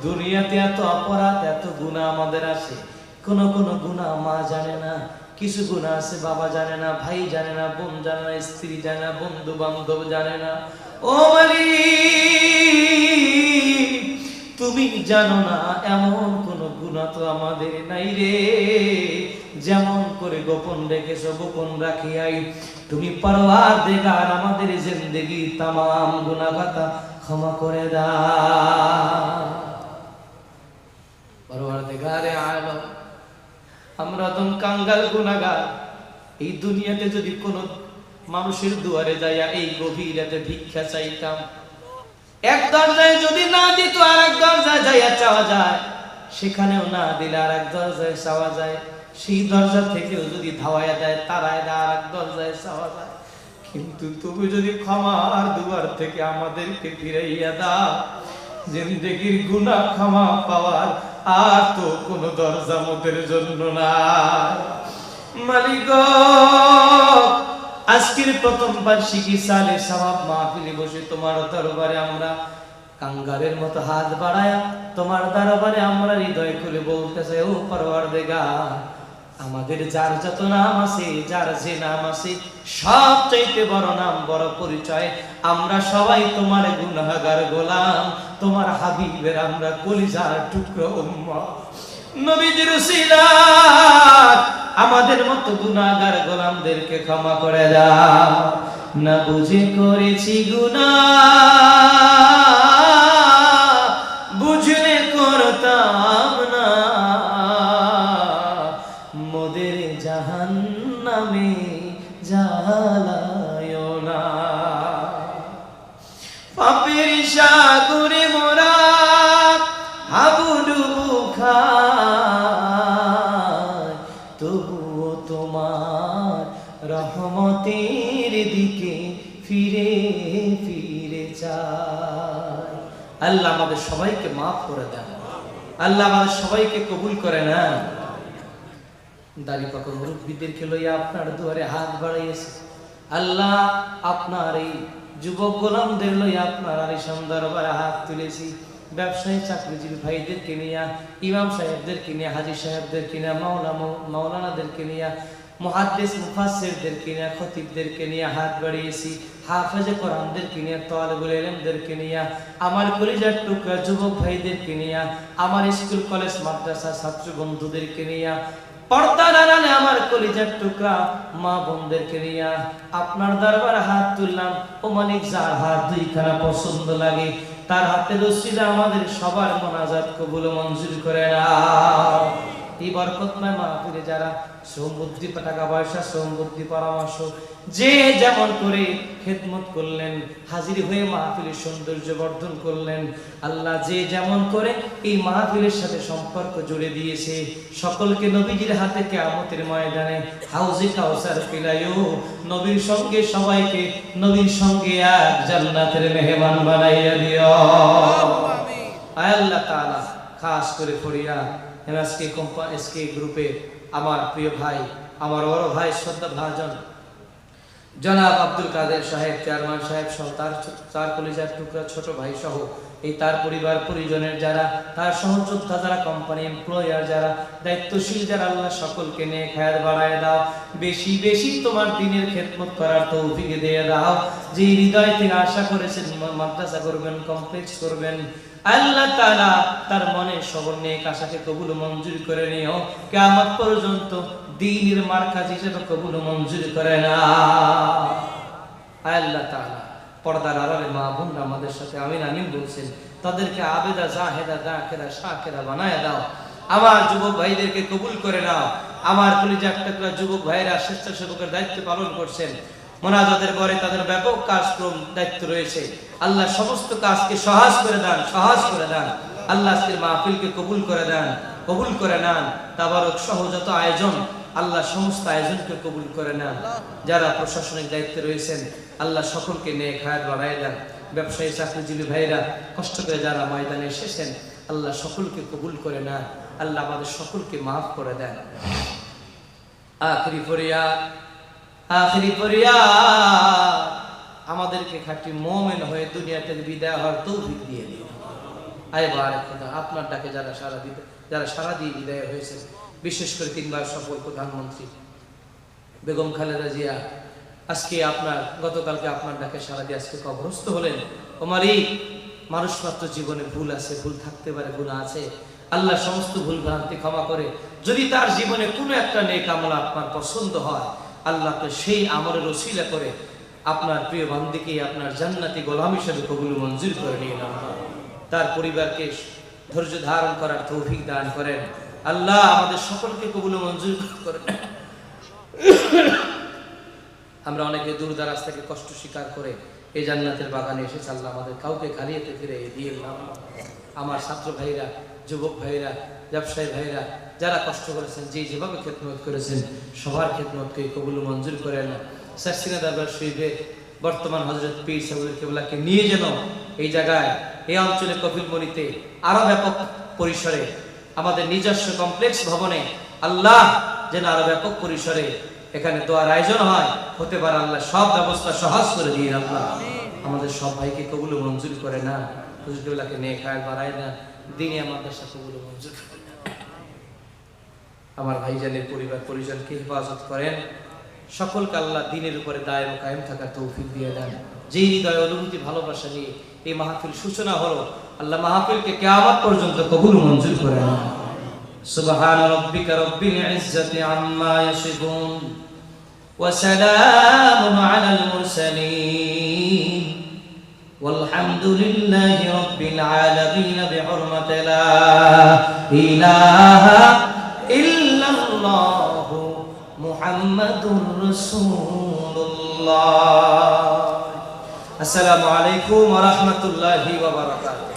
দুনিয়াতে এত অপরাধ, এত গুনাহ আমাদের আছে, কোন কোন গুনাহ মা জানে না, কিছু গুনাহ আছে বাবা জানে না, ভাই জানে না, বোন জানে না, স্ত্রী জানে না, বন্ধু বান্ধব জানে না। ও মালিক, তুমি জানো না এমন কোন গুনাহ তো আমাদের নাই রে। যেমন করে গোপন রেখেছো গোপন রাখিয়াই তুমি পরওয়ারদিগার আমাদের জিন্দেগি तमाम গুনাহ খাতা ক্ষমা করে দাও। পরওয়ারদিগারে আলম, আমরা তো কাঙ্গাল গুনাহগার। এই দুনিয়াতে যদি কোন মানুষের দুয়ারে যাইয়া এই গভীর রাতে ভিক্ষা চাইতাম, এক দরজায় যদি না দিত আর এক দরজায় যাইয়া চাওয়া যায়, সেখানেও না দিলে আর এক দরজায় চাওয়া যায়, সেই দরজা থেকেও যদি ধাওয়ায় দেয় তারায় দেয় আর এক দরজায় চাওয়া যায়। কিন্তু তুমি যদি ক্ষমার দুয়ার থেকে আমাদেরকে ফিরাইয়া দাও, জিন্দেগির গুনাহ ক্ষমা পাওয়ার আর তো কোনো দরজা মোদের জন্য না। মালিক, আজকের প্রথম বার্ষিকী সালে সওয়াব মাহফিলে বসে তোমার দরবারে আমরা কাঙ্গালের মতো হাত বাড়ায়া তোমার দরবারে আমরা হৃদয় খুলে বলতে চাই, ও পরওয়ারদিগার, আমাদের যার যত নাম আছে, যার যে নাম আছে, সবচাইতে বড় নাম, বড় পরিচয়, আমরা সবাই তোমার গুনাহগার গোলাম, তোমার হাবিবের আমরা কলিজার টুকরো উম্মত। নবীজির উসিলাত আমাদের মতো গুনাহগার গোলামদেরকে ক্ষমা করে দাও। না বুঝে করেছি গুনাহ, বুঝলে করতাম না, মোদের জাহান্নামে জ্বালায় না। পাপের সাগরে মোরা হাবুডুবু খায়, তবুও তোমার রহমতের দিকে ফিরে ফিরে চায়। আল্লাহ আমাদের সবাইকে মাফ করে দেন, আল্লাহ আমাদের সবাইকে কবুল করে না। দাড়ি পাকা মুরব্বীদেরকে লইয়া আপনার দুয়ারে হাত বাড়াইয়েছে আল্লাহ, আপনার এই যুবক গোলামদের লইয়া আপনার আলিশান দরবারে হাত তুলেছি। ব্যবসায়ী চাকরিজীবী ভাইদেরকে নিয়ে, ইমাম সাহেবদেরকে নিয়ে, হাজী সাহেবদেরকে নিয়ে, মাওলানাদেরকে নিয়ে, মুহাদ্দিস মুফাসসিরদেরকে নিয়ে, খতিবদেরকে নিয়ে হাত বাড়িয়েছি। হাফেজে কোরআনদেরকে নিয়ে, তালিবুল ইলমদেরকে নিয়ে, আমার কলিজার টুকরা যুবক ভাইদেরকে নিয়ে, আমার স্কুল কলেজ মাদ্রাসা ছাত্র বন্ধুদেরকে নিয়ে, পর্দার আড়ালে আমার কলিজার টুকরা মা বোনদেরকে নিয়ে আপনার দরবারে হাত তুললাম। ও মালিক, যার হাত দুইখানা পছন্দ লাগে তার হাতে রসিদা আমাদের সবার মোনাজাত কবুল মঞ্জুর করে নাও। এই বরকতময় মাহফিলে যারা শ্রম বুদ্ধি, টাকা পয়সা, শ্রম বুদ্ধি, পরামর্শ যে যেমন করে খেদমত করলেন, হাজির হয়ে মাহফিলের সৌন্দর্য বর্ধন করলেন, আল্লাহ যে যেমন করে এই মাহফিলের সাথে সম্পর্ক জুড়ে দিয়েছে, সকলকে নবীজির হাতে কিয়ামতের ময়দানে হাউজে কাউসার পিলায়ো, নবীর সঙ্গে সবাইকে নবীর সঙ্গে এক জান্নাতের মেহমান বানাইয়া দিও আমিন। আল্লাহ তাআলা খাস করে ফরিয়া এমএসকে গ্রুপে আমার প্রিয় ভাই, আমার বড় ভাই, শ্রদ্ধা ভাজন জনাব আব্দুল কাদের সাহেব, চেয়ারম্যান সাহেব সহ তার কলিজার টুকরা ছোট ভাই সহ এই তার পরিবার পরিজনের যারা, তার সহযোদ্ধা যারা, কোম্পানি এমপ্লয়ার যারা, দায়িত্বশীল যারা, আল্লাহ সকলকে নিয়ে খায়াত বাড়ায় দাও, বেশি বেশি তোমার দিনের খেদমত করার তৌফিক দিয়ে দাও। যে হৃদয় থেকে আশা করেছেন মাদ্রাসা করবেন, কমপ্লেক্স করবেন, আল্লাহ তাআলা তার মনে সবর নেক আশাকে কবুল মঞ্জুর করে নিও। কিয়ামত পর্যন্ত দ্বীনের মার্কাজ হিসেবে কবুল মঞ্জুর করে না। আল্লাহ তাআলা পর্দার আড়ালে মা বোনরা আমাদের সাথে আমিন আমিন বলছেন, তাদেরকে আবেদা, জাহেদা, দাখিরা, শাকিরা বানায় দাও। আমার যুবক ভাইদেরকে কবুল করে নাও। আমার কলিজার টুকরা যুবক ভাইরা স্বেচ্ছাসেবকের দায়িত্ব পালন করছেন, মোনাজাতের পরে তাদের ব্যাপক কার্যক্রম দায়িত্ব রয়েছে। আল্লাহ সমস্ত কাজকে সহজ করে দেন, সহজ করে দেন। আল্লাহ আজকের মাহফিলকে কবুল করে দেন, কবুল করে নেন। তাবারক সহ যত আয়োজন, আল্লাহ সমস্ত আয়োজনকে কবুল করে নেন। যারা প্রশাসনিক দায়িত্বে রয়েছেন, আল্লাহ সকলকে নেক হায়াত বাড়ায় দেন। ব্যবসায়ী চাকরিজীবী ভাইরা কষ্ট করে যারা ময়দানে এসেছেন, আল্লাহ সকলকে কবুল করে নেন। আল্লাহ আমাদের সকলকে মাফ করে দেন। আখিরি ফরিয়াদ, আখিরি ফরিয়াদ, আমাদেরকে খাঁটি মুমিন হয়ে দুনিয়া থেকে বিদায় হওয়ার তৌফিক দিয়ে দিন। আয় বারেক খোদা, আপনার ডাকে যারা সারা দিয়ে বিদায় হয়েছে, বিশেষ করে 3 বার সফল প্রধানমন্ত্রী বেগম খালেদা জিয়া, আজকে আপনার গতকালকে আপনার ডাকে সারা দিয়ে আজকে কবরস্থ হলেন। ওমারই মানুষ মাত্র জীবনে ভুল আছে, ভুল থাকতে পারে, গুনাহ আছে। আল্লাহ সমস্ত ভুল ভ্রান্তি ক্ষমা করে যদি তার জীবনে কোনো একটা নেক আমল আপনার পছন্দ হয়, আল্লাহকে সেই আমলের ওসিলা করে আপনার প্রিয় বান্দিকে আপনার জান্নাতি গোলাম হিসেবে কবুল মঞ্জুর করে নিয়ে নেন। তার পরিবারকে ধৈর্য ধারণ করার তৌফিক দান করেন। আল্লাহ আমাদের সকলকে কবুল মঞ্জুর করেন। আমরা অনেকে দূর দারাজ থেকে কষ্ট স্বীকার করে এই জান্নাতের বাগানে এসেছি। আল্লাহ আমাদের কাউকে খালি হাতে ফিরে দিয়ে না। আমার ছাত্র ভাইরা, যুবক ভাইরা, ব্যবসায়ী ভাইরা যারা কষ্ট করেছেন, যেভাবে খেদমত করেছেন, সবার খেদমতকে কবুল মঞ্জুর করেন। সারসিনা দরবার শরীফে বর্তমান হযরত পীর সাহেবের কিবলাকে নিয়ে যেন এই জায়গায়, এই অঞ্চলে কপিলমুড়িতে আরো ব্যাপক পরিসরে আমাদের নিজস্ব কমপ্লেক্স ভবনে আল্লাহ যেন আরো ব্যাপক পরিসরে এখানে দোয়ার আয়োজন হয়, হতে পারে। আল্লাহ সব ব্যবস্থা সহজ করে দিয়ে আল্লাহ আমাদের সব ভাইকে কবুল মঞ্জুর করে না। হুজুর কিবলাকে নেক হায়াত বাড়ায় না, দিনে আমাদের সাথে কবুল মঞ্জুর করে না। আমার ভাইজানের পরিবার পরিজনকে হেফাজত করেন। সকলকে আল্লাহ দ্বীনের উপরে দায়েম ও কায়েম থাকার তৌফিক দিয়ে দেন। যেই হৃদয় অনুভূতি ভালোবাসা নিয়ে এই মাহফিল সূচনা হলো, আল্লাহ মাহফিলকে কিয়ামত পর্যন্ত কবুল মঞ্জুর করে নেন। সুবহান রাব্বিকা রাব্বিল ইজ্জাতি আম্মা ইয়াসিফুন وسلام على المرسلين والحمد لله رب العالمين بحرمة لا إله إلا الله محمد رسول الله. السلام عليكم ورحمة الله وبركاته.